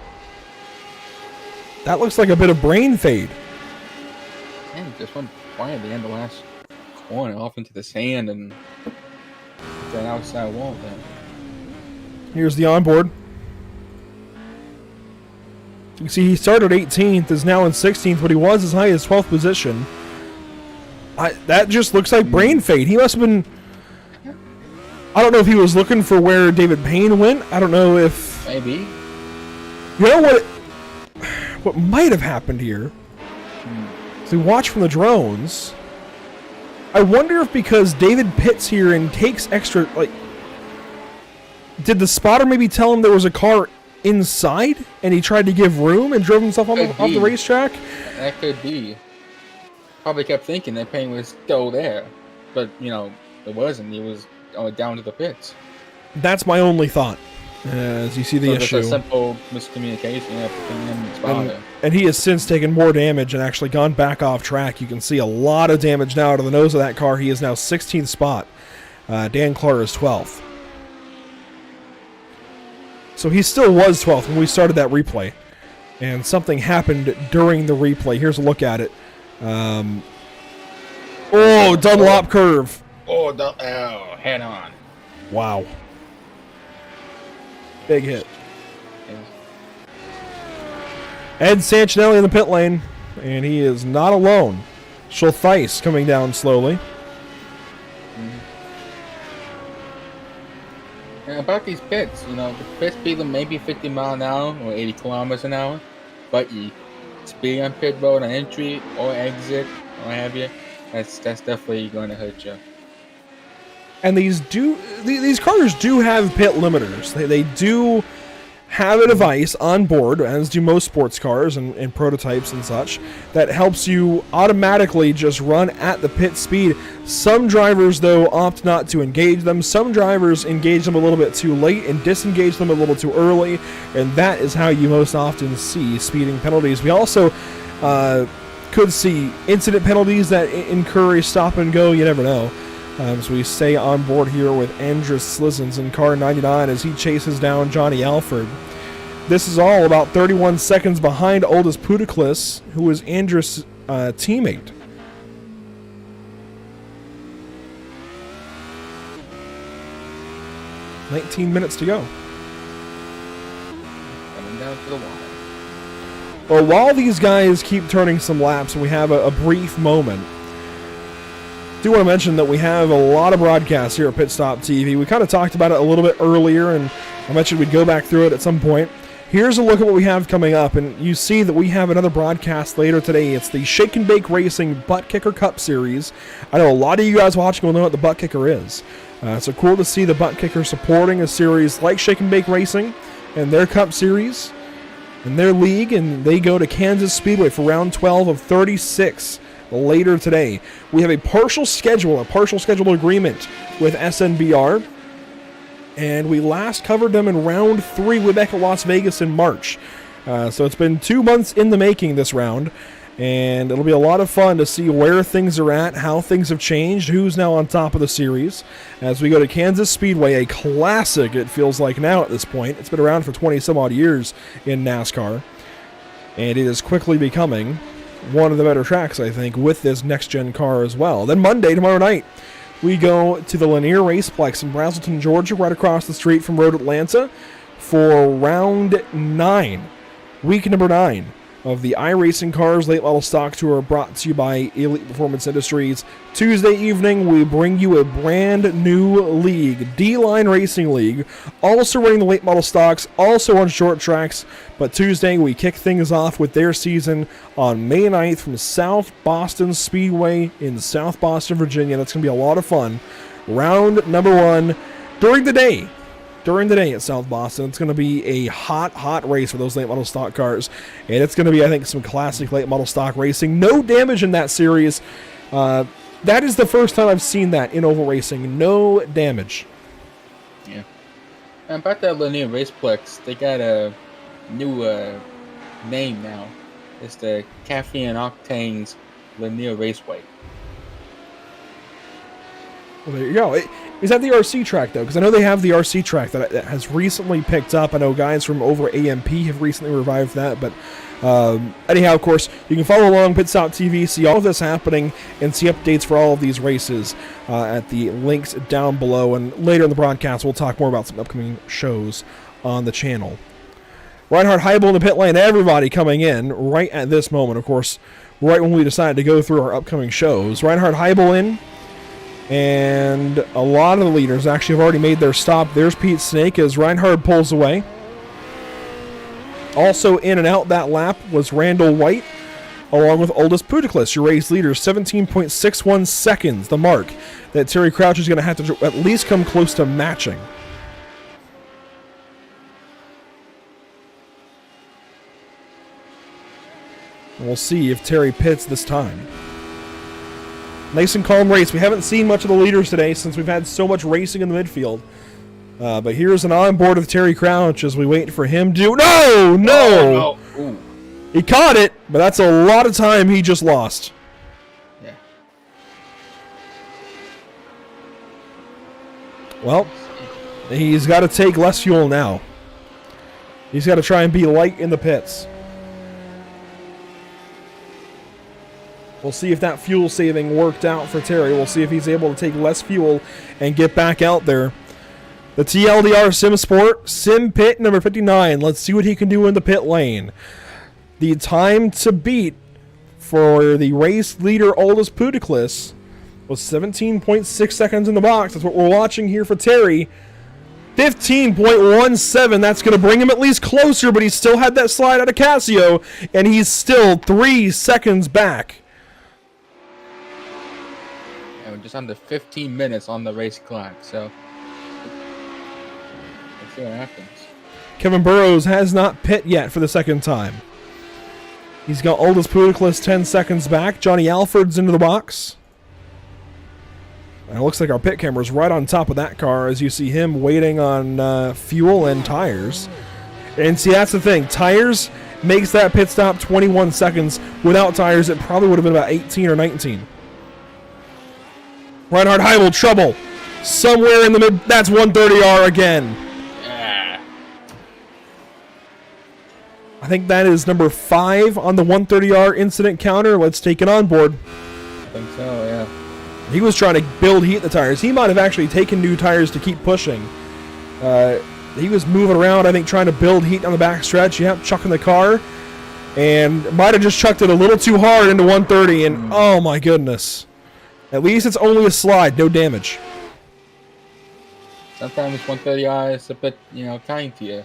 That looks like a bit of brain fade. And just went by at the end of the last corner off into the sand and that outside wall there. Here's the onboard. You can see he started 18th, is now in 16th, but he was as high as 12th position. That just looks like brain fade. He must have been... I don't know if he was looking for where David Payne went. I don't know if... Maybe. You know what might have happened here? So we watch from the drones. I wonder if because David pits here and takes extra... Did the spotter maybe tell him there was a car inside and he tried to give room and drove himself off the racetrack? That could be. Probably kept thinking that Payne was still there, but it wasn't. He was down to the pits. That's my only thought. As you see the issue, a simple miscommunication between him and spotter. And he has since taken more damage and actually gone back off track. You can see a lot of damage now out of the nose of that car. He is now 16th spot. Dan Clark is 12th. So he still was 12th when we started that replay. And something happened during the replay. Here's a look at it. Dunlop curve. Head on. Wow. Big hit. Ed Sanchinelli in the pit lane, and he is not alone. Schultheis coming down slowly. And about these pits, the pit speed maybe 50 miles an hour or 80 kilometers an hour, but you speed on pit road on entry or exit or what have you, that's definitely going to hurt you. And these cars do have pit limiters. They do have a device on board, as do most sports cars and prototypes and such, that helps you automatically just run at the pit speed. Some drivers, though, opt not to engage them. Some drivers engage them a little bit too late and disengage them a little too early, and that is how you most often see speeding penalties. We also could see incident penalties that incur a stop and go. You never know. So we stay on board here with Andrus Slizens in car 99 as he chases down Johnny Alford. This is all about 31 seconds behind Aldous Putaklis, who was Andrus' teammate. "19 minutes to go." Coming down to the wire. Well, while these guys keep turning some laps and we have a brief moment, I do want to mention that we have a lot of broadcasts here at Pit Stop TV. We kind of talked about it a little bit earlier, and I mentioned we'd go back through it at some point. Here's a look at what we have coming up, and you see that we have another broadcast later today. It's the Shake and Bake Racing Butt Kicker Cup Series. I know a lot of you guys watching will know what the Butt Kicker is. So cool to see the Butt Kicker supporting a series like Shake and Bake Racing and their Cup Series and their league, and they go to Kansas Speedway for round 12 of 36. Later today. We have a partial schedule agreement with SNBR, and we last covered them in round 3 way back at Las Vegas in March. So it's been 2 months in the making this round, and it'll be a lot of fun to see where things are at, how things have changed, who's now on top of the series, as we go to Kansas Speedway, a classic it feels like now at this point. It's been around for 20 some odd years in NASCAR, and it is quickly becoming one of the better tracks, I think, with this next-gen car as well. Then Monday, tomorrow night, we go to the Lanier Raceplex in Braselton, Georgia, right across the street from Road Atlanta for round 9, week number 9 of the iRacing Cars Late Model Stock Tour, brought to you by Elite Performance Industries. Tuesday evening, we bring you a brand new league, D-Line Racing League, also running the late model stocks, also on short tracks. But Tuesday, we kick things off with their season on May 9th from South Boston Speedway in South Boston, Virginia. That's going to be a lot of fun. Round number 1 during the day at South Boston. It's going to be a hot race for those late model stock cars, and it's going to be, I think, some classic late model stock racing. No damage in that series. That is the first time I've seen that in oval racing. No damage. Yeah. And about that Lanier Raceplex, they got a new name now. It's the Caffeine Octanes Lanier Raceway. Well, there you go. Is that the RC track, though? Because I know they have the RC track that has recently picked up. I know guys from over AMP have recently revived that. But anyhow, of course, you can follow along Pit Stop TV, see all of this happening, and see updates for all of these races at the links down below. And later in the broadcast, we'll talk more about some upcoming shows on the channel. Reinhard Heibel in the pit lane. Everybody coming in right at this moment, of course, right when we decided to go through our upcoming shows. Reinhard Heibel in. And a lot of the leaders actually have already made their stop. There's Pete Snake as Reinhard pulls away. Also in and out that lap was Randall White, along with Aldous Putiklis, your race leaders, 17.61 seconds, the mark that Terry Crouch is going to have to at least come close to matching. We'll see if Terry pits this time. Nice and calm race. We haven't seen much of the leaders today since we've had so much racing in the midfield. But here's an onboard with Terry Crouch as we wait for him to... No! Oh, no. He caught it, but that's a lot of time he just lost. Yeah. Well, he's got to take less fuel now. He's got to try and be light in the pits. We'll see if that fuel saving worked out for Terry. We'll see if he's able to take less fuel and get back out there. The TLDR Sim Sport, Simpit number 59. Let's see what he can do in the pit lane. The time to beat for the race leader Aldous Putiklis was 17.6 seconds in the box. That's what we're watching here for Terry. 15.17. That's going to bring him at least closer, but he still had that slide out of Casio, and he's still 3 seconds back. Just under 15 minutes on the race clock, so let's see what happens. Kevin Burrows has not pit yet for the second time. He's got Aldous Putiklis 10 seconds back. Johnny Alford's into the box. And it looks like our pit camera's right on top of that car as you see him waiting on fuel and tires. And see, that's the thing. Tires makes that pit stop 21 seconds. Without tires, it probably would have been about 18 or 19. Reinhard Heibel, trouble. Somewhere in the mid. That's 130R again. Yeah. I think that is number 5 on the 130R incident counter. Let's take it on board. I think so, yeah. He was trying to build heat in the tires. He might have actually taken new tires to keep pushing. He was moving around, I think, trying to build heat on the back stretch. Yep, chucking the car. And might have just chucked it a little too hard into 130. And oh my goodness. At least it's only a slide, no damage. Sometimes 130R is a bit, kind to you.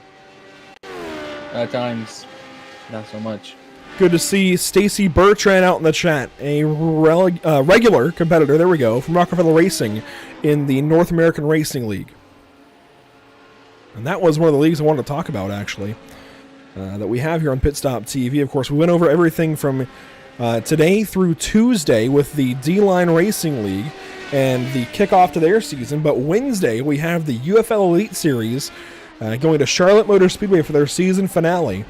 Other times, not so much. Good to see Stacy Bertrand out in the chat, a regular competitor, there we go, from Rockefeller Racing in the North American Racing League. And that was one of the leagues I wanted to talk about, actually, that we have here on Pit Stop TV. Of course, we went over everything from today through Tuesday with the D-Line Racing League and the kickoff to their season. But Wednesday, we have the UFL Elite Series going to Charlotte Motor Speedway for their season finale.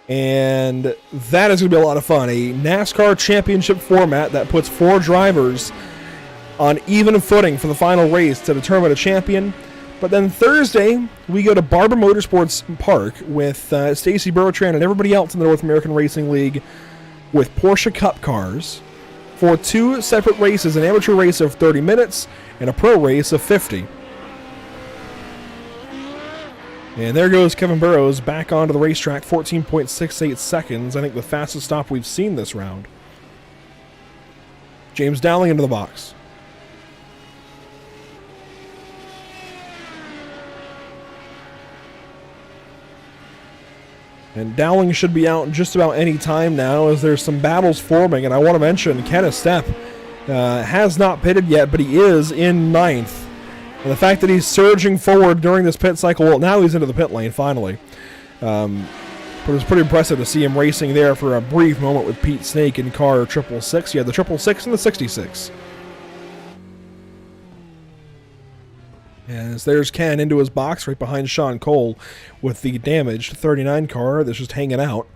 And that is going to be a lot of fun. A NASCAR championship format that puts 4 drivers on even footing for the final race to determine a champion. But then Thursday, we go to Barber Motorsports Park with Stacy Bertrand and everybody else in the North American Racing League with Porsche Cup cars for 2 separate races, an amateur race of 30 minutes and a pro race of 50. And there goes Kevin Burrows back onto the racetrack, 14.68 seconds. I think the fastest stop we've seen this round. James Dowling into the box. And Dowling should be out just about any time now as there's some battles forming. And I want to mention Kenneth Stepp has not pitted yet, but he is in 9th. And the fact that he's surging forward during this pit cycle, well, now he's into the pit lane finally. But it was pretty impressive to see him racing there for a brief moment with Pete Snake in car 666. He had the 666 and the 66. As there's Ken into his box right behind Sean Cole with the damaged 39 car that's just hanging out.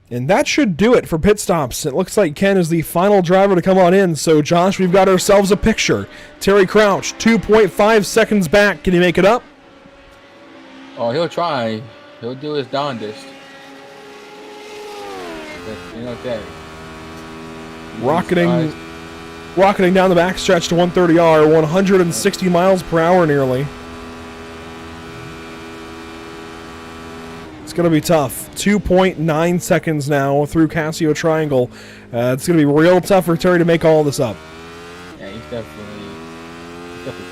And that should do it for pit stops. It looks like Ken is the final driver to come on in. So, Josh, we've got ourselves a picture. Terry Crouch, 2.5 seconds back. Can he make it up? Oh, he'll try. He'll do his darndest. But, you know that. Rocketing down the backstretch to 130R, 160 miles per hour nearly. It's going to be tough. 2.9 seconds now through Casio Triangle. It's going to be real tough for Terry to make all this up. Yeah, he's definitely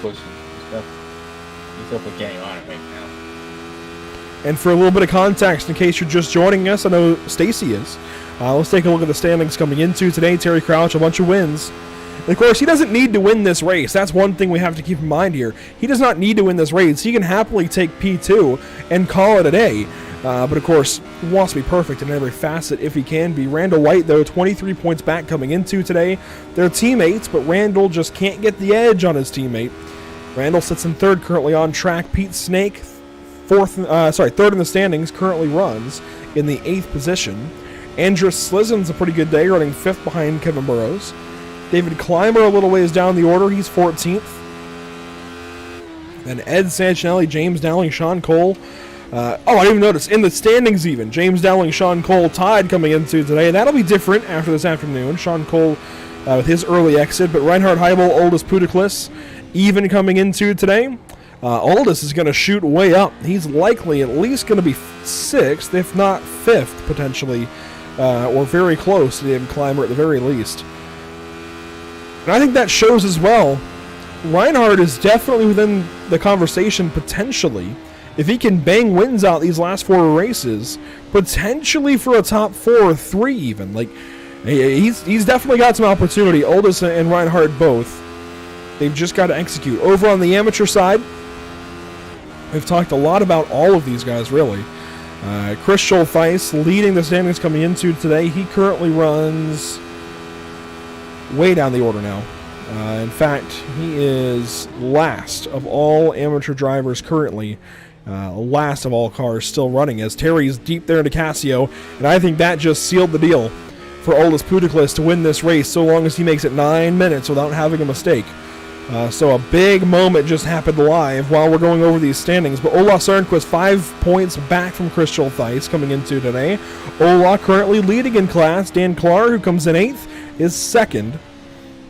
pushing. He's definitely getting on it right now. And for a little bit of context, in case you're just joining us, I know Stacy is. Let's take a look at the standings coming into today. Terry Crouch, a bunch of wins. And of course, he doesn't need to win this race. That's one thing we have to keep in mind here. He does not need to win this race. He can happily take P2 and call it a day. But of course, he wants to be perfect in every facet if he can be. Randall White, though, 23 points back coming into today. They're teammates, but Randall just can't get the edge on his teammate. Randall sits in 3rd currently on track. Pete Snake, third in the standings, currently runs in the 8th position. Andrus Slissen's a pretty good day, running 5th behind Kevin Burrows. David Clymer a little ways down the order. He's 14th. Then Ed Sanchinelli, James Dowling, Sean Cole. I didn't even notice. In the standings even, James Dowling, Sean Cole tied coming into today. And that'll be different after this afternoon. Sean Cole with his early exit. But Reinhard Heibel, Aldous Putiklis, even coming into today. Aldous is going to shoot way up. He's likely at least going to be 6th, if not 5th, potentially. Or very close to David Clymer at the very least. And I think that shows as well. Reinhard is definitely within the conversation potentially. If he can bang wins out these last 4 races, potentially for a top 4 or 3 even. Like, he's definitely got some opportunity. Aldous and Reinhard both. They've just got to execute. Over on the amateur side, we've talked a lot about all of these guys, really. Chris Schultheis leading the standings coming into today. He currently runs way down the order now. In fact, he is last of all amateur drivers currently. Last of all cars still running as Terry's deep there into Casio. And I think that just sealed the deal for Aldous Putiklis to win this race so long as he makes it 9 minutes without having a mistake. So a big moment just happened live while we're going over these standings. But Ola Sernquist 5 points back from Chris Schultheis coming into today. Ola currently leading in class. Dan Clark, who comes in 8th, is 2nd.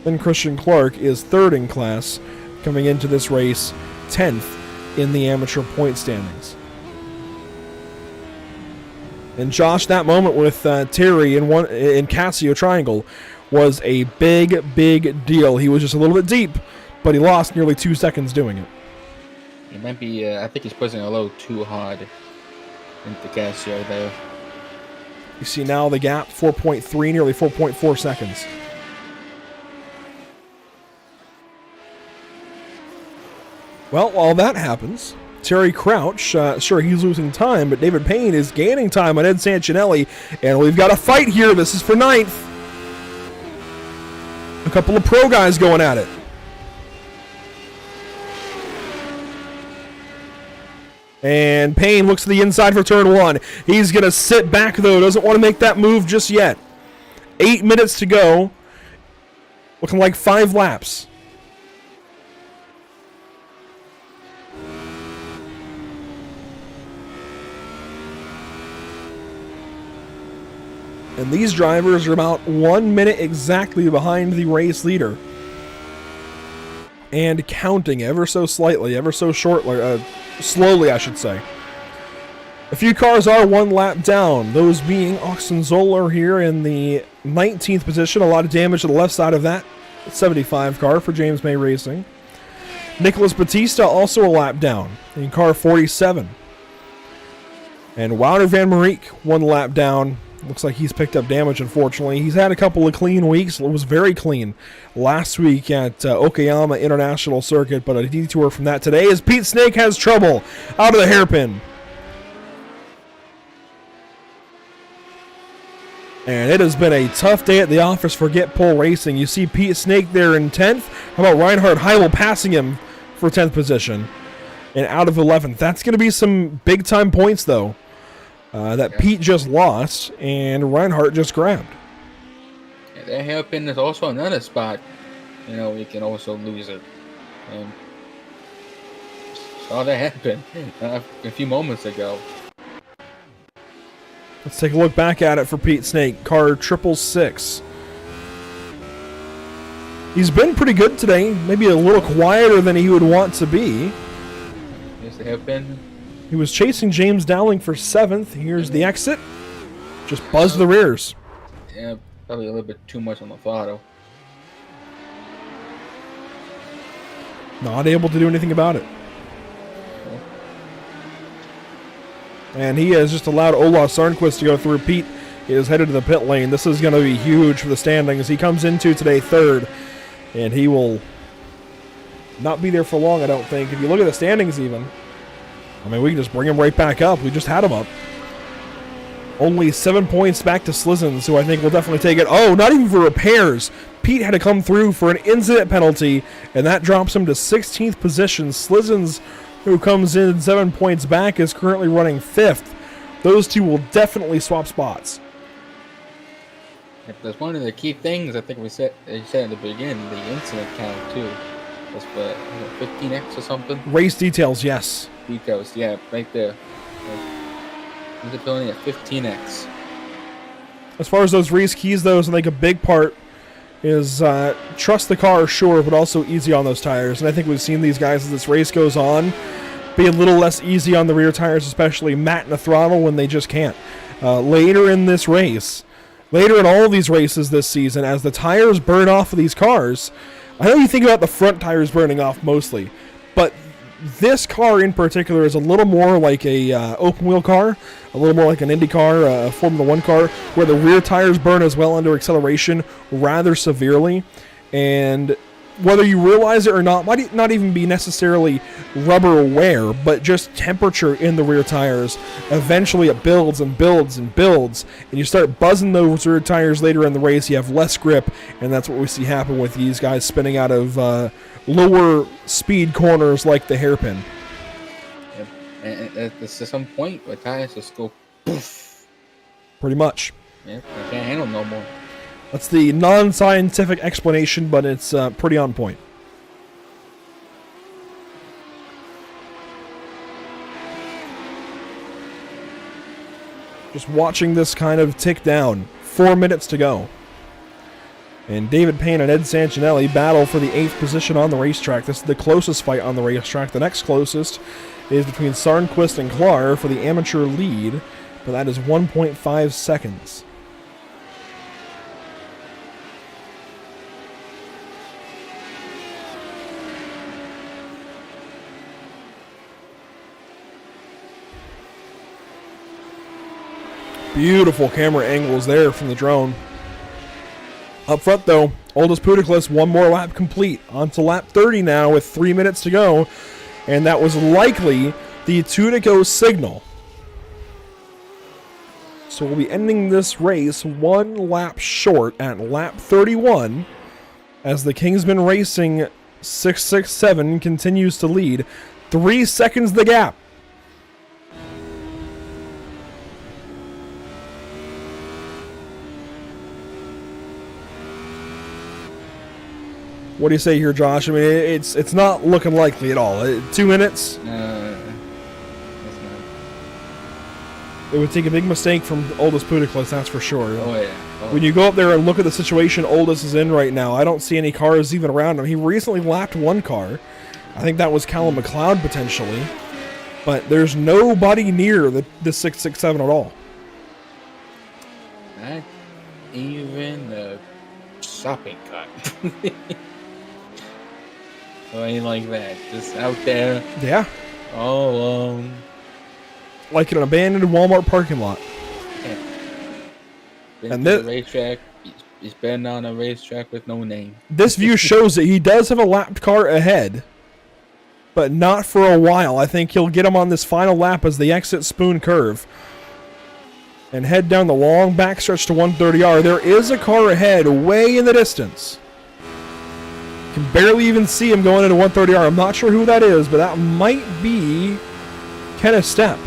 Then Christian Clark is 3rd in class coming into this race, 10th in the amateur point standings. And Josh, that moment with Terry in Casio Triangle was a big, big deal. He was just a little bit deep, but he lost nearly 2 seconds doing it. It might be, I think he's pushing a little too hard into Casio there. You see now the gap, 4.3, nearly 4.4 seconds. Well, while that happens, Terry Crouch, sure, he's losing time, but David Payne is gaining time on Ed Sanchinelli, and we've got a fight here. This is for 9th. A couple of pro guys going at it. And Payne looks to the inside for turn 1. He's going to sit back, though. Doesn't want to make that move just yet. 8 minutes to go. Looking like 5 laps. And these drivers are about 1 minute exactly behind the race leader. And counting ever so slightly, ever so shortly, slowly, I should say. A few cars are 1 lap down, those being Austin Zoller here in the 19th position. A lot of damage to the left side of that 75 car for James May Racing. Nicholas Batista also a lap down in car 47. And Wouter Van Mariek 1 lap down. Looks like he's picked up damage, unfortunately. He's had a couple of clean weeks. It was very clean last week at Okayama International Circuit, but a detour from that today as Pete Snake has trouble out of the hairpin. And it has been a tough day at the office for Get Pole Racing. You see Pete Snake there in 10th. How about Reinhard Heimel passing him for 10th position and out of 11th? That's going to be some big-time points, though, that Pete just lost and Reinhardt just grabbed. Yeah, that hairpin is also another spot, you can also lose it. And saw that happen a few moments ago. Let's take a look back at it for Pete Snake. Car 666. He's been pretty good today. Maybe a little quieter than he would want to be. Yes, they have been. He was chasing James Dowling for 7th. Here's the exit. Just buzzed the rears. Yeah, probably a little bit too much on the throttle. Not able to do anything about it. And he has just allowed Ola Sarnquist to go through. Pete is headed to the pit lane. This is going to be huge for the standings. He comes into today 3rd, and he will not be there for long, I don't think. If you look at the standings even, I mean, we can just bring him right back up. We just had him up. Only 7 points back to Slizens, who I think will definitely take it. Oh, not even for repairs. Pete had to come through for an incident penalty, and that drops him to 16th position. Slizens, who comes in 7 points back, is currently running 5th. Those two will definitely swap spots. If there's one of the key things I think you said at the beginning, the incident count too. Was 15x or something? Race details, yes. Details, yeah, right there. Visibility at 15x. As far as those race keys, though, I think a big part is trust the car, sure, but also easy on those tires. And I think we've seen these guys as this race goes on be a little less easy on the rear tires, especially Matt in the throttle when they just can't. Later in this race, later in all of these races this season, as the tires burn off of these cars, I know you think about the front tires burning off mostly, but this car in particular is a little more like a open wheel car, a little more like an Indy car, a Formula 1 car, where the rear tires burn as well under acceleration rather severely. And whether you realize it or not, might not even be necessarily rubber wear, but just temperature in the rear tires. Eventually it builds and builds and builds, and you start buzzing those rear tires later in the race. You have less grip, and that's what we see happen with these guys spinning out of lower speed corners like the hairpin. Yep. And at some point, the tires just go poof. Pretty much. Yep, I can't handle no more. That's the non-scientific explanation, but it's pretty on point. Just watching this kind of tick down. 4 minutes to go. And David Payne and Ed Sancinelli battle for the 8th position on the racetrack. This is the closest fight on the racetrack. The next closest is between Sarnquist and Klar for the amateur lead, but that is 1.5 seconds. Beautiful camera angles there from the drone. Up front, though, Aldous Putiklis, one more lap complete. On to lap 30 now with 3 minutes to go. And that was likely the 2-to-go signal. So we'll be ending this race 1 lap short at lap 31 as the Kingsman Racing 667 continues to lead. 3 seconds the gap. What do you say here, Josh? I mean, it's not looking likely at all. 2 minutes? That's not. It would take a big mistake from Aldous Pudiclus, that's for sure. Oh, yeah. Oh, When you go up there and look at the situation Aldous is in right now, I don't see any cars even around him. He recently lapped one car. I think that was Callum McLeod potentially. But there's nobody near the 667 at all. not even a shopping cart. Or anything like that. Just out there, Yeah, all alone. like in an abandoned Walmart parking lot. Been And to this- the racetrack. He's been on a racetrack with no name. This view shows that he does have a lapped car ahead, but not for a while. I think he'll get him on this final lap as they exit Spoon Curve and head down the long backstretch to 130R. There is a car ahead, way in the distance. You can barely even see him going into 130R. I'm not sure who that is, but that might be Kenneth Stepp.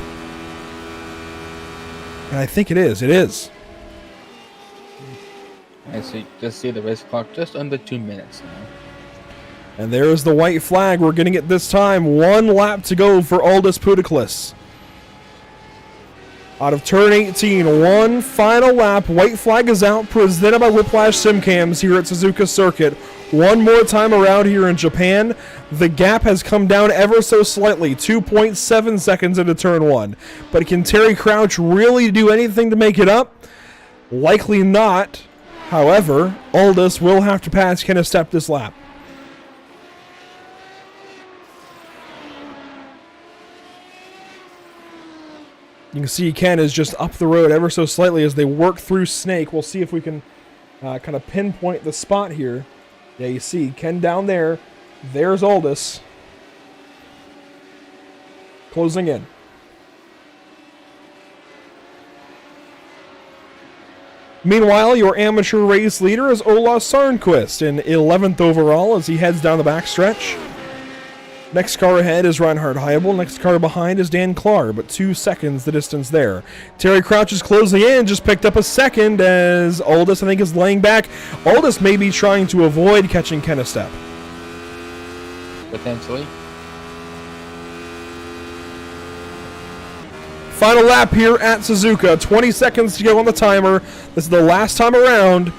And I think it is. It is. I see. Just see the race clock just under 2 minutes now. And there's the white flag. We're getting it this time. One lap to go for Aldous Pudiclus. Out of turn 18, one final lap. White flag is out, presented by Whiplash Simcams here at Suzuka Circuit. One more time around here in Japan. The gap has come down ever so slightly, 2.7 seconds into turn one. But can Terry Crouch really do anything to make it up? Likely not. However, Aldous will have to pass Kenneth Stepp this lap. You can see Ken is just up the road ever so slightly as they work through Snake. We'll see if we can kind of pinpoint the spot here. Yeah, you see Ken down there. There's Aldous. Closing in. Meanwhile, your amateur race leader is Ola Sarnquist in 11th overall as he heads down the backstretch. Next car ahead is Reinhard Heibel. Next car behind is Dan Clark, but 2 seconds the distance there. Terry Crouch is closing in, just picked up a second as Aldous, I think, is laying back. Aldous may be trying to avoid catching Kenneth Stepp. Potentially. Final lap here at Suzuka. 20 seconds to go on the timer. This is the last time around.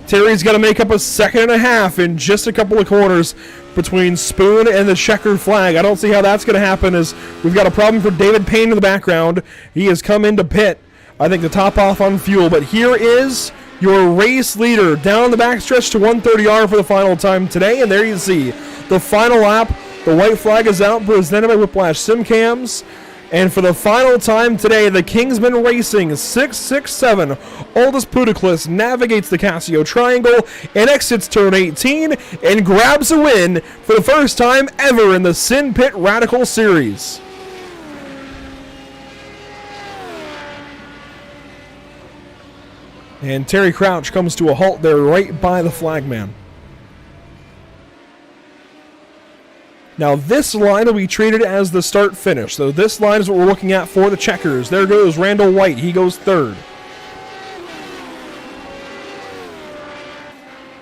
Terry's got to make up a second and a half in just a couple of corners between Spoon and the checkered flag. I don't see how that's going to happen as we've got a problem for David Payne in the background. He has come into pit, I think, to top off on fuel. But here is your race leader down the backstretch to 130R for the final time today. And there you see the final lap. The white flag is out, presented by Whiplash Simcams. And for the final time today, the Kingsman Racing 667 Aldous Pudiclus navigates the Casio Triangle and exits turn 18 and grabs a win for the first time ever in the Simpit Radical Series. And Terry Crouch comes to a halt there right by the flagman. Now this line will be treated as the start-finish. So this line is what we're looking at for the checkers. There goes Randall White. He goes third.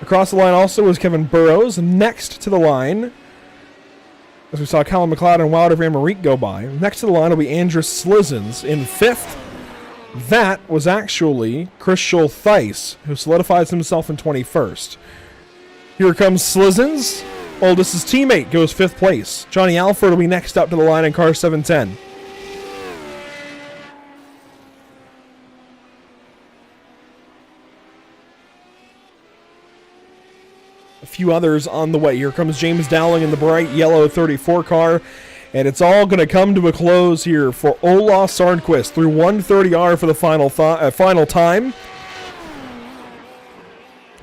Across the line also is Kevin Burrows. Next to the line, as we saw Callum McLeod and Wilder Van Marique go by, next to the line will be Andrew Slizens in fifth. That was actually Chris Schultheis, who solidifies himself in 21st. Here comes Slizens. Aldous' teammate goes 5th place. Johnny Alford will be next up to the line in car 710. A few others on the way. Here comes James Dowling in the bright yellow 34 car. And it's all going to come to a close here for Ola Sarnquist through 130R for the final time.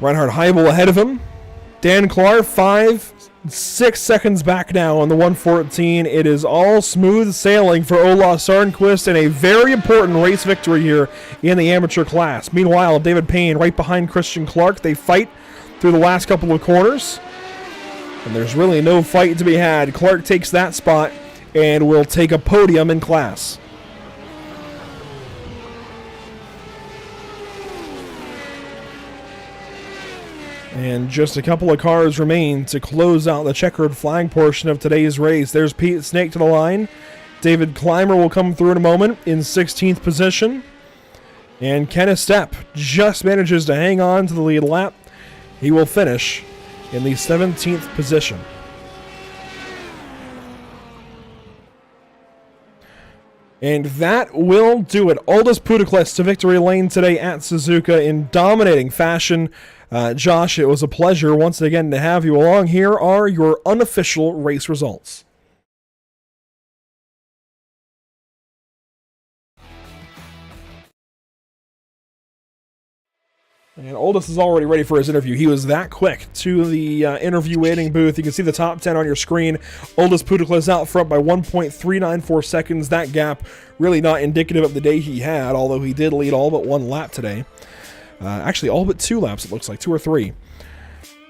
Reinhard Heibel ahead of him. Dan Clark 6 seconds back now on the 114. It is all smooth sailing for Ola Sarnquist and a very important race victory here in the amateur class. Meanwhile, David Payne right behind Christian Clark. They fight through the last couple of corners. And there's really no fight to be had. Clark takes that spot and will take a podium in class. And just a couple of cars remain to close out the checkered flag portion of today's race. There's Pete Snake to the line. David Clymer will come through in a moment in 16th position. And Kenneth Stepp just manages to hang on to the lead lap. He will finish in the 17th position. And that will do it. Aldis Puteklis to victory lane today at Suzuka in dominating fashion. Josh, it was a pleasure once again to have you along. Here are your unofficial race results. And Aldis is already ready for his interview. He was that quick to the interview waiting booth. You can see the top 10 on your screen. Aldis Puteklis out front by 1.394 seconds. That gap really not indicative of the day he had, although he did lead all but one lap today. Actually, all but 2 laps, it looks like, 2 or 3.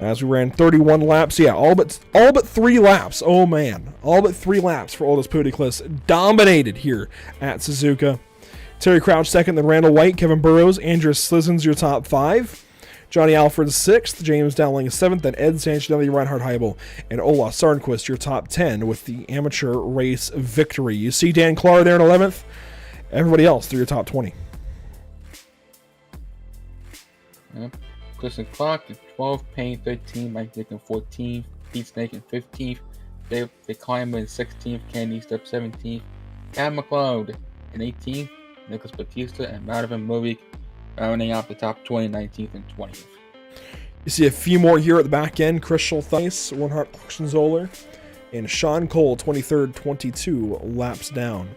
As we ran 31 laps. Yeah, all but 3 laps. Oh, man. All but 3 laps for Aldis Puteklis. Dominated here at Suzuka. Terry Crouch second, then Randall White, Kevin Burrows, Andrew Slizzens your top 5. Johnny Alfred 6th, James Dowling 7th, then Ed Sancinelli, Reinhard Heibel, and Ola Sarnquist your top 10 with the amateur race victory. You see Dan Clark there in 11th. Everybody else through your top 20. Yep. Kristen Clark in 12th, Payne 13th, Mike Dick in 14th, Pete Snake in 15th, Dave Clymer in 16th, Candy Step 17th, Cam McLeod in 18th, Nicholas Batista and Madovan Movik rounding out the top 20, 19th and 20th. You see a few more here at the back end. Chris Schultheis, Reinhard Zoller, and Sean Cole, 23rd, 22 laps down.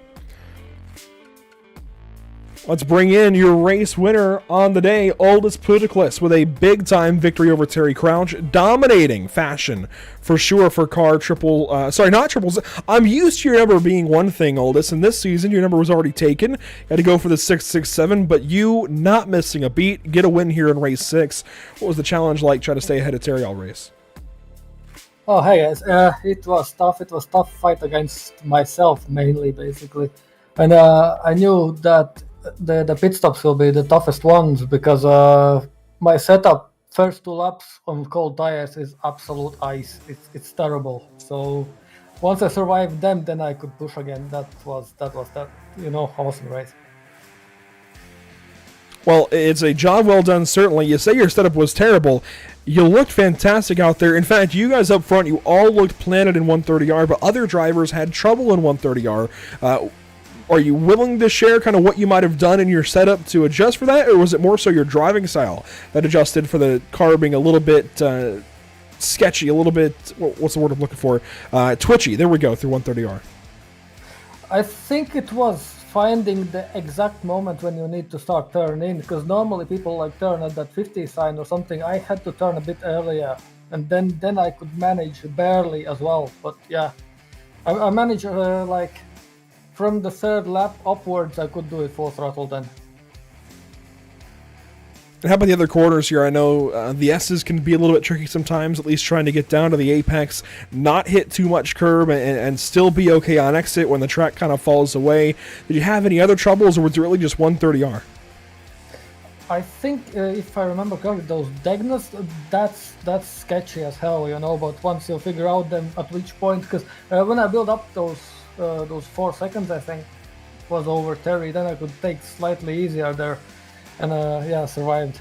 Let's bring in your race winner on the day, Aldis Puteklis, with a big-time victory over Terry Crouch. Dominating fashion, for sure, for car not triples. I'm used to your number being one thing, Aldis, and this season your number was already taken. Had to go for the 667, but you not missing a beat. Get a win here in race 6. What was the challenge like trying to stay ahead of Terry all race? Oh, hey guys, it was tough. It was tough fight against myself, mainly, basically. And I knew that the pit stops will be the toughest ones because my setup first 2 laps on cold tires is absolute ice. It's terrible. So once I survived them, then I could push again. That was awesome race. Well, it's a job well done, certainly. You say your setup was terrible. You looked fantastic out there. In fact, you guys up front, you all looked planted in 130R, but other drivers had trouble in 130R. Are you willing to share kind of what you might have done in your setup to adjust for that, or was it more so your driving style that adjusted for the car being a little bit sketchy, a little bit, what's the word I'm looking for? Twitchy. There we go, through 130R. I think it was finding the exact moment when you need to start turning, because normally people like turn at that 50 sign or something. I had to turn a bit earlier, and then I could manage barely as well. But yeah, I managed from the 3rd lap upwards, I could do it full throttle then. And how about the other corners here? I know the S's can be a little bit tricky sometimes, at least trying to get down to the apex, not hit too much curb, and still be okay on exit when the track kind of falls away. Did you have any other troubles, or was it really just 130R? I think, if I remember correctly, those Degnas, that's sketchy as hell, but once you figure out them at which point, because when I build up those 4 seconds, I think, was over Terry, then I could take slightly easier there, and survived.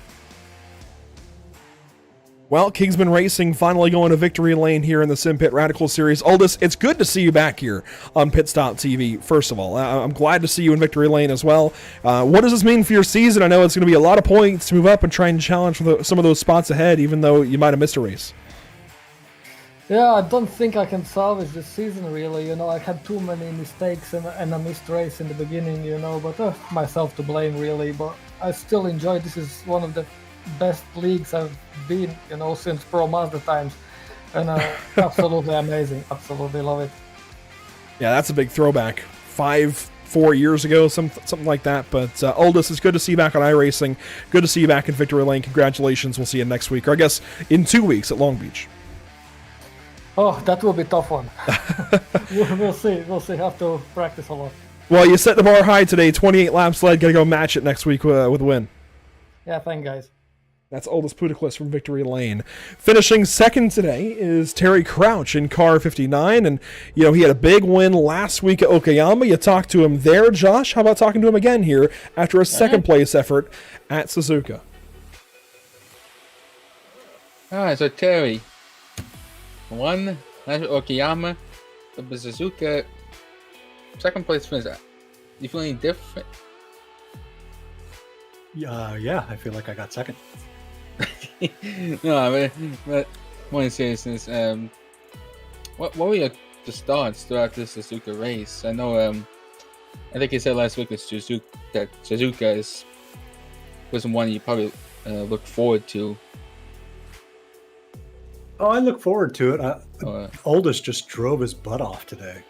Well, Kingsman Racing finally going to victory lane here in the Simpit Radical Series. Aldis, it's good to see you back here on Pit Stop TV, first of all. I'm glad to see you in victory lane as well. What does this mean for your season? I know it's going to be a lot of points to move up and try and challenge for some of those spots ahead, even though you might have missed a race. Yeah, I don't think I can salvage this season, really. I had too many mistakes and a missed race in the beginning, but myself to blame, really. But I still enjoy. This is one of the best leagues I've been, since Pro Mazda times. And absolutely amazing. Absolutely love it. Yeah, that's a big throwback. 4 years ago, something like that. But Aldis, it's good to see you back on iRacing. Good to see you back in victory lane. Congratulations. We'll see you next week, or I guess in 2 weeks at Long Beach. Oh, that will be a tough one. We'll see. Have to practice a lot. Well, you set the bar high today. 28 laps led. Got to go match it next week with a win. Yeah, thank guys. That's Aldous Pudiclis from Victory Lane. Finishing second today is Terry Crouch in car 59, and he had a big win last week at Okayama. You talked to him there, Josh. How about talking to him again here after a second place effort at Suzuka? All right, so Terry won last Okayama, but the Suzuka second place finish. You feel any different? Yeah, I feel like I got second. No, but more seriousness, what were your thoughts throughout this Suzuka race? I know, I think you said last week that Suzuka wasn't one you probably looked forward to. Oh, I look forward to it. Aldous just drove his butt off today.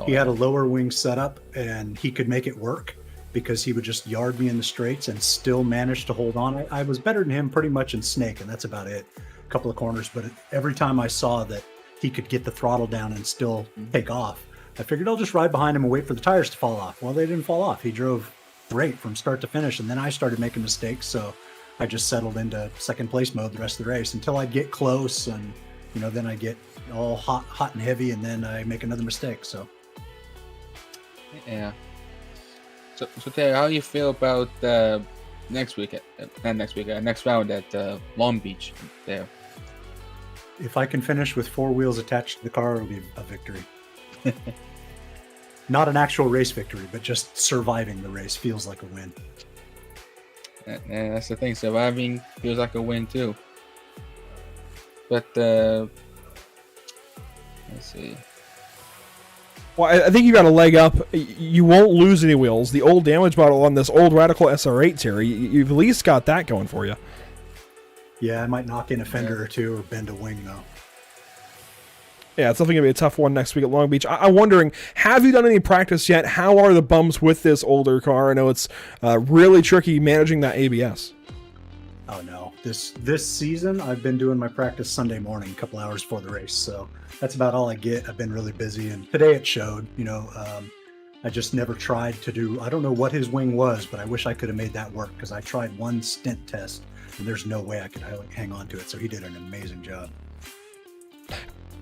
He had a lower wing setup, and he could make it work because he would just yard me in the straights and still manage to hold on. I was better than him pretty much in snake, and that's about it. A couple of corners, but every time I saw that he could get the throttle down and still take off, I figured I'll just ride behind him and wait for the tires to fall off. Well, they didn't fall off. He drove great from start to finish, and then I started making mistakes, so I just settled into second place mode the rest of the race until I'd get close, and then I get all hot and heavy, and then I make another mistake. So yeah. So Terry, how do you feel about next round at Long Beach there? If I can finish with 4 wheels attached to the car, it'll be a victory. Not an actual race victory, but just surviving the race feels like a win. And that's the thing, surviving feels like a win too. But let's see. Well, I think you got a leg up. You won't lose any wheels. The old damage model on this old Radical SR8, Terry, you've at least got that going for you. Yeah, I might knock in a fender or two or bend a wing, though. Yeah, it's definitely going to be a tough one next week at Long Beach. I'm wondering, have you done any practice yet? How are the bumps with this older car? I know it's really tricky managing that ABS. Oh, no. This season, I've been doing my practice Sunday morning, a couple hours before the race, so that's about all I get. I've been really busy, and today it showed. I just never tried to do, I don't know what his wing was, but I wish I could have made that work, because I tried one stint test, and there's no way I could hang on to it, so he did an amazing job.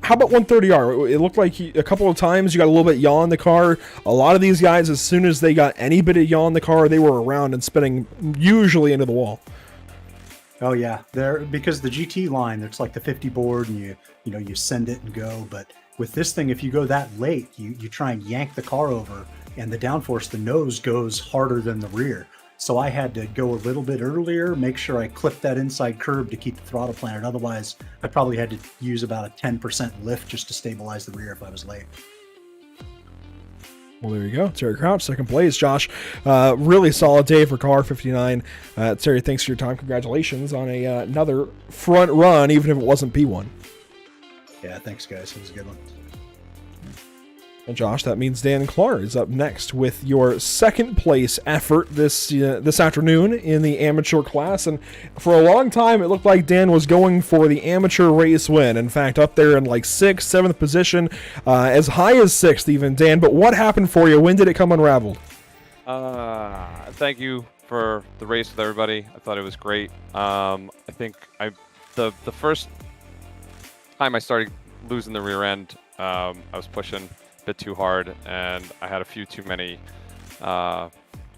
How about 130R? It looked like a couple of times you got a little bit yaw in the car. A lot of these guys, as soon as they got any bit of yaw in the car, they were around and spinning usually into the wall. Oh yeah, because the GT line, it's like the 50 board, and you send it and go. But with this thing, if you go that late, you try and yank the car over, and the downforce, the nose goes harder than the rear. So I had to go a little bit earlier, make sure I clipped that inside curb to keep the throttle planted. Otherwise, I probably had to use about a 10% lift just to stabilize the rear if I was late. Well, there you go. Terry Crouch, second place. Josh, really solid day for car 59. Terry, thanks for your time. Congratulations on another front run, even if it wasn't P1. Yeah, thanks, guys. It was a good one. And Josh, that means Dan Clark is up next with your second place effort this afternoon in the amateur class. And for a long time, it looked like Dan was going for the amateur race win. In fact, up there in like 6th, 7th position, as high as 6th even, Dan. But what happened for you? When did it come unraveled? Thank you for the race with everybody. I thought it was great. I think the first time I started losing the rear end, I was pushing bit too hard, and I had a few too many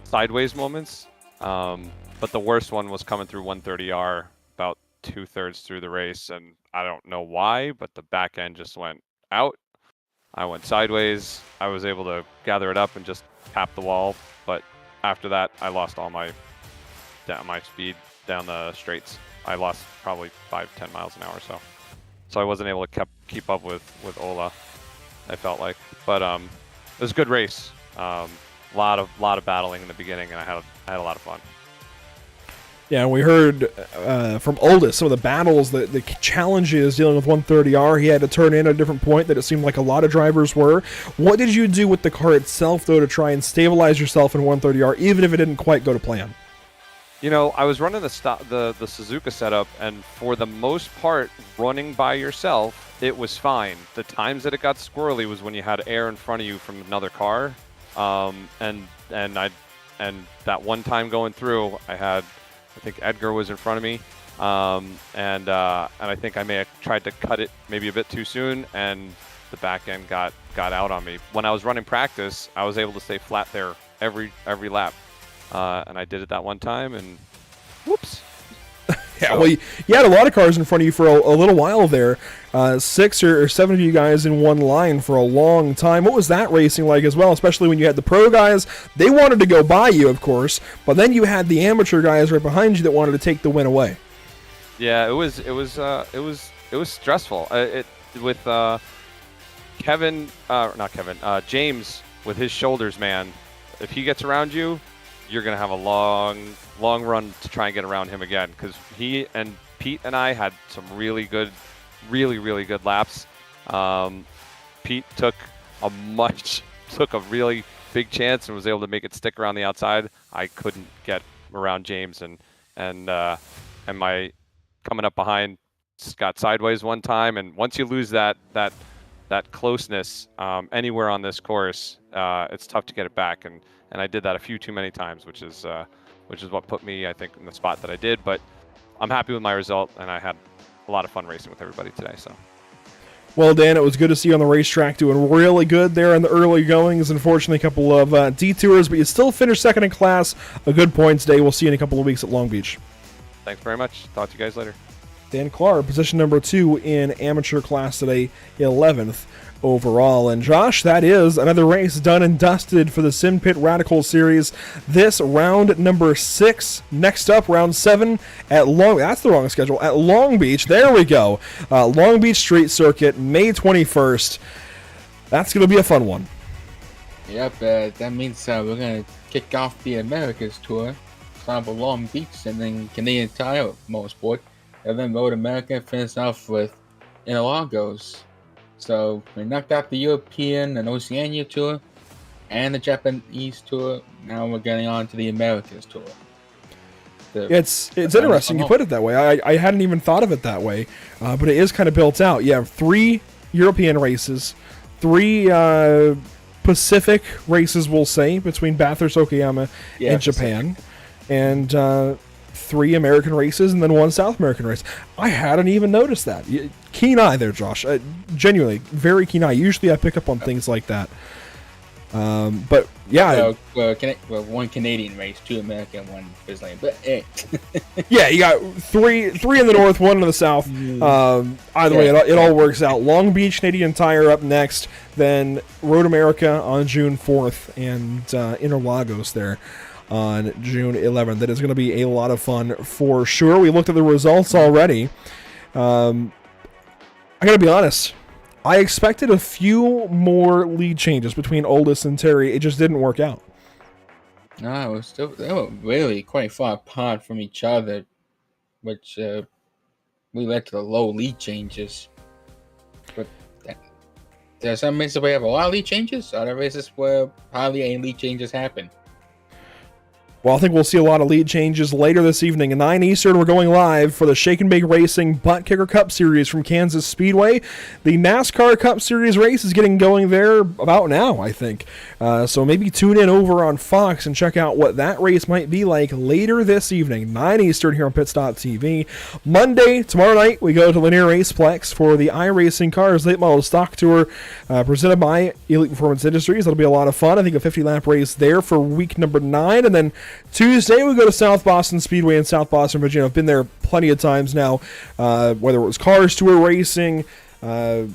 sideways moments. But the worst one was coming through 130R about 2/3 through the race, and I don't know why, but the back end just went out. I went sideways. I was able to gather it up and just tap the wall, but after that, I lost all my speed down the straights. I lost probably 5-10 miles an hour, so I wasn't able to keep up with Ola, I felt like. But it was a good race. Lot of battling in the beginning, and I had a lot of fun. Yeah, we heard from Aldous some of the battles, the challenges dealing with 130R. He had to turn in at a different point that it seemed like a lot of drivers were. What did you do with the car itself, though, to try and stabilize yourself in 130R, even if it didn't quite go to plan? I was running the Suzuka setup, and for the most part, running by yourself, it was fine. The times that it got squirrely was when you had air in front of you from another car, and that one time going through, I think Edgar was in front of me, And I think I may have tried to cut it maybe a bit too soon, and the back end got out on me. When I was running practice, I was able to stay flat there every lap, and I did it that one time, and whoops. Yeah, well, you had a lot of cars in front of you for a little while there. 6 or 7 of you guys in one line for a long time. What was that racing like as well, especially when you had the pro guys? They wanted to go by you, of course, but then you had the amateur guys right behind you that wanted to take the win away. Yeah, it was stressful. With James with his shoulders, man. If he gets around you, you're gonna have a long run to try and get around him again, because he and Pete and I had some really good laps. Pete took a really big chance and was able to make it stick around the outside. I couldn't get around James, and my coming up behind got sideways one time. And once you lose that closeness anywhere on this course, it's tough to get it back. And I did that a few too many times, which is what put me, I think, in the spot that I did. But I'm happy with my result, and I had a lot of fun racing with everybody today. So. Well, Dan, it was good to see you on the racetrack doing really good there in the early goings. Unfortunately, a couple of detours, but you still finished second in class. A good points day. We'll see you in a couple of weeks at Long Beach. Thanks very much. Talk to you guys later. Dan Clark, position number 2 in amateur class today, 11th overall. And Josh, that is another race done and dusted for the Simpit Radical Series. This round number 6. Next up, round 7 at that's the wrong schedule, at Long Beach. There we go. Long Beach Street Circuit, May 21st. That's going to be a fun one. Yep, that means we're going to kick off the Americas tour, start with Long Beach, and then Canadian Tire Motorsport, and then Road America, finish off with Interlagos. So we knocked out the European and Oceania tour and the Japanese tour. Now we're getting on to the Americas tour. It's interesting you put it that way. I hadn't even thought of it that way, but it is kind of built out. You have 3 European races, 3 Pacific races, we'll say, between Bathurst, Okayama, and Japan, and 3 American races, and then 1 South American race. I hadn't even noticed that. Keen eye there, Josh. Genuinely, very keen eye. Usually I pick up on things like that. But yeah. Well, 1 Canadian race, 2 American, 1 Brazilian. But yeah, you got 3 in the north, 1 in the south. Either way, it all works out. Long Beach Canadian Tire up next, then Road America on June 4th, and Interlagos there on June 11th. That is going to be a lot of fun for sure. We looked at the results already. I got to be honest. I expected a few more lead changes between Oldest and Terry. It just didn't work out. No, they were really quite far apart from each other, which we led to the low lead changes. But there's some races where we have a lot of lead changes, other races where hardly any lead changes happen. Well, I think we'll see a lot of lead changes later this evening. At 9 Eastern, we're going live for the Shake and Bake Racing Butt Kicker Cup Series from Kansas Speedway. The NASCAR Cup Series race is getting going there about now, I think. So maybe tune in over on Fox and check out what that race might be like later this evening, 9 Eastern here on Pit.TV. Monday, tomorrow night, we go to Lanier Raceplex for the iRacing Cars Late Model Stock Tour presented by Elite Performance Industries. That'll be a lot of fun. I think a 50-lap race there for week number 9, and then Tuesday, we go to South Boston Speedway in South Boston, Virginia. I've been there plenty of times now, whether it was Cars Tour Racing, Harley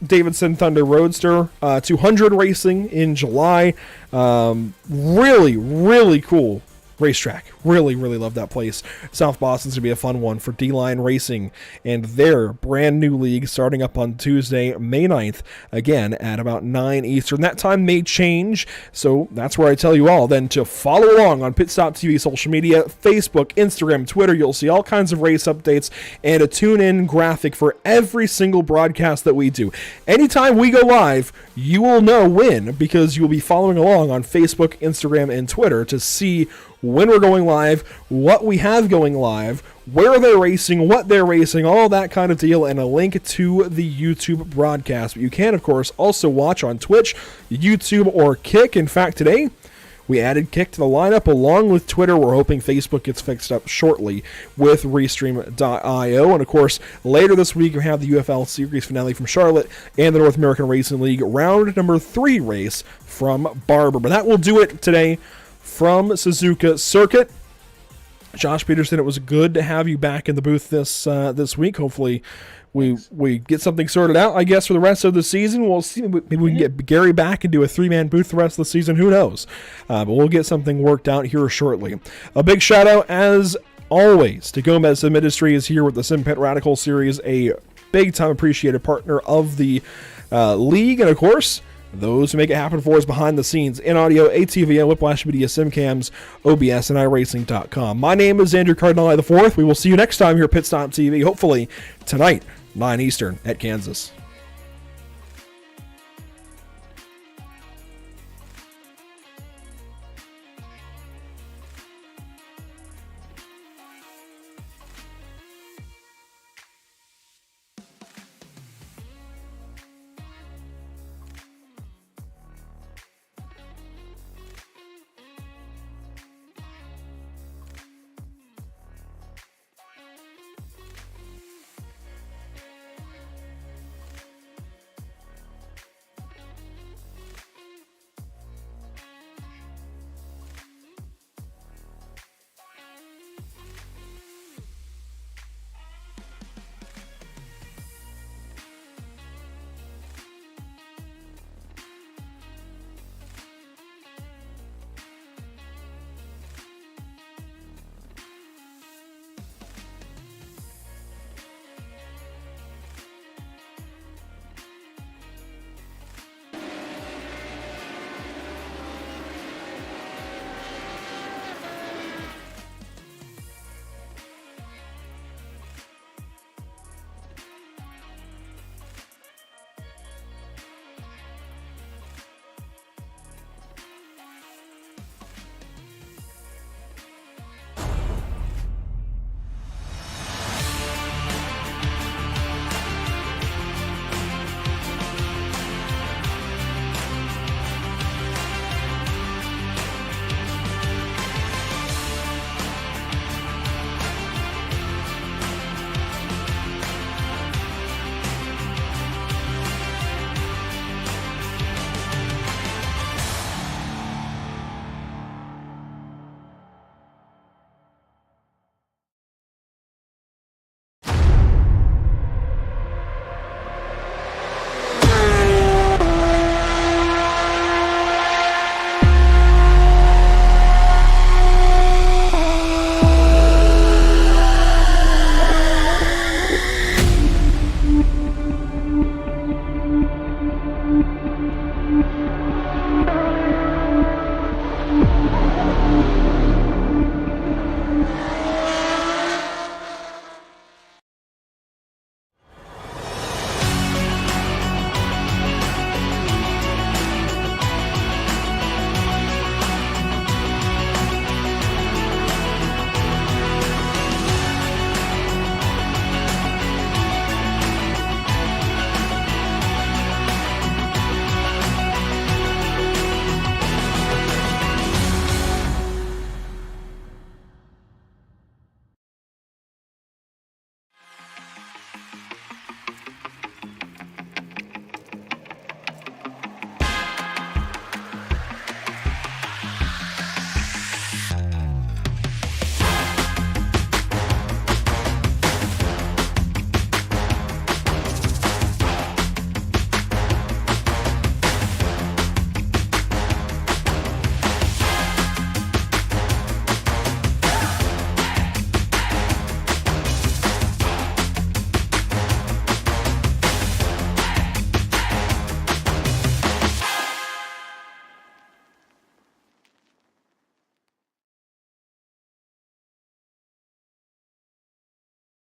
Davidson Thunder Roadster, 200 Racing in July. Really, really cool racetrack. Really, really love that place. South Boston's going to be a fun one for D-Line Racing and their brand new league starting up on Tuesday, May 9th, again at about 9 Eastern. That time may change, so that's where I tell you all then to follow along on Pit.TV social media, Facebook, Instagram, Twitter. You'll see all kinds of race updates and a tune-in graphic for every single broadcast that we do. Anytime we go live, you will know when, because you will be following along on Facebook, Instagram, and Twitter to see when we're going live, what we have going live, where they're racing, what they're racing, all that kind of deal, and a link to the YouTube broadcast. But you can, of course, also watch on Twitch, YouTube, or Kick. In fact, today we added Kick to the lineup along with Twitter. We're hoping Facebook gets fixed up shortly with Restream.io. And of course, later this week, we have the UFL Series finale from Charlotte and the North American Racing League round number 3 race from Barber. But that will do it today from Suzuka Circuit. Josh Peterson, it was good to have you back in the booth this week. Hopefully we get something sorted out, I guess, for the rest of the season. We'll see. Maybe we can get Gary back and do a 3-man booth the rest of the season. Who knows? But we'll get something worked out here shortly. A big shout out, as always, to Gomez Sim Industries here with the Simpit Radical Series, a big-time appreciated partner of the league. And, of course, those who make it happen for us behind the scenes in audio, ATVM, Whiplash Media, SimCams, OBS, and iRacing.com. My name is Andrew Cardinale IV. We will see you next time here at Pit Stop TV, hopefully tonight, 9 Eastern at Kansas.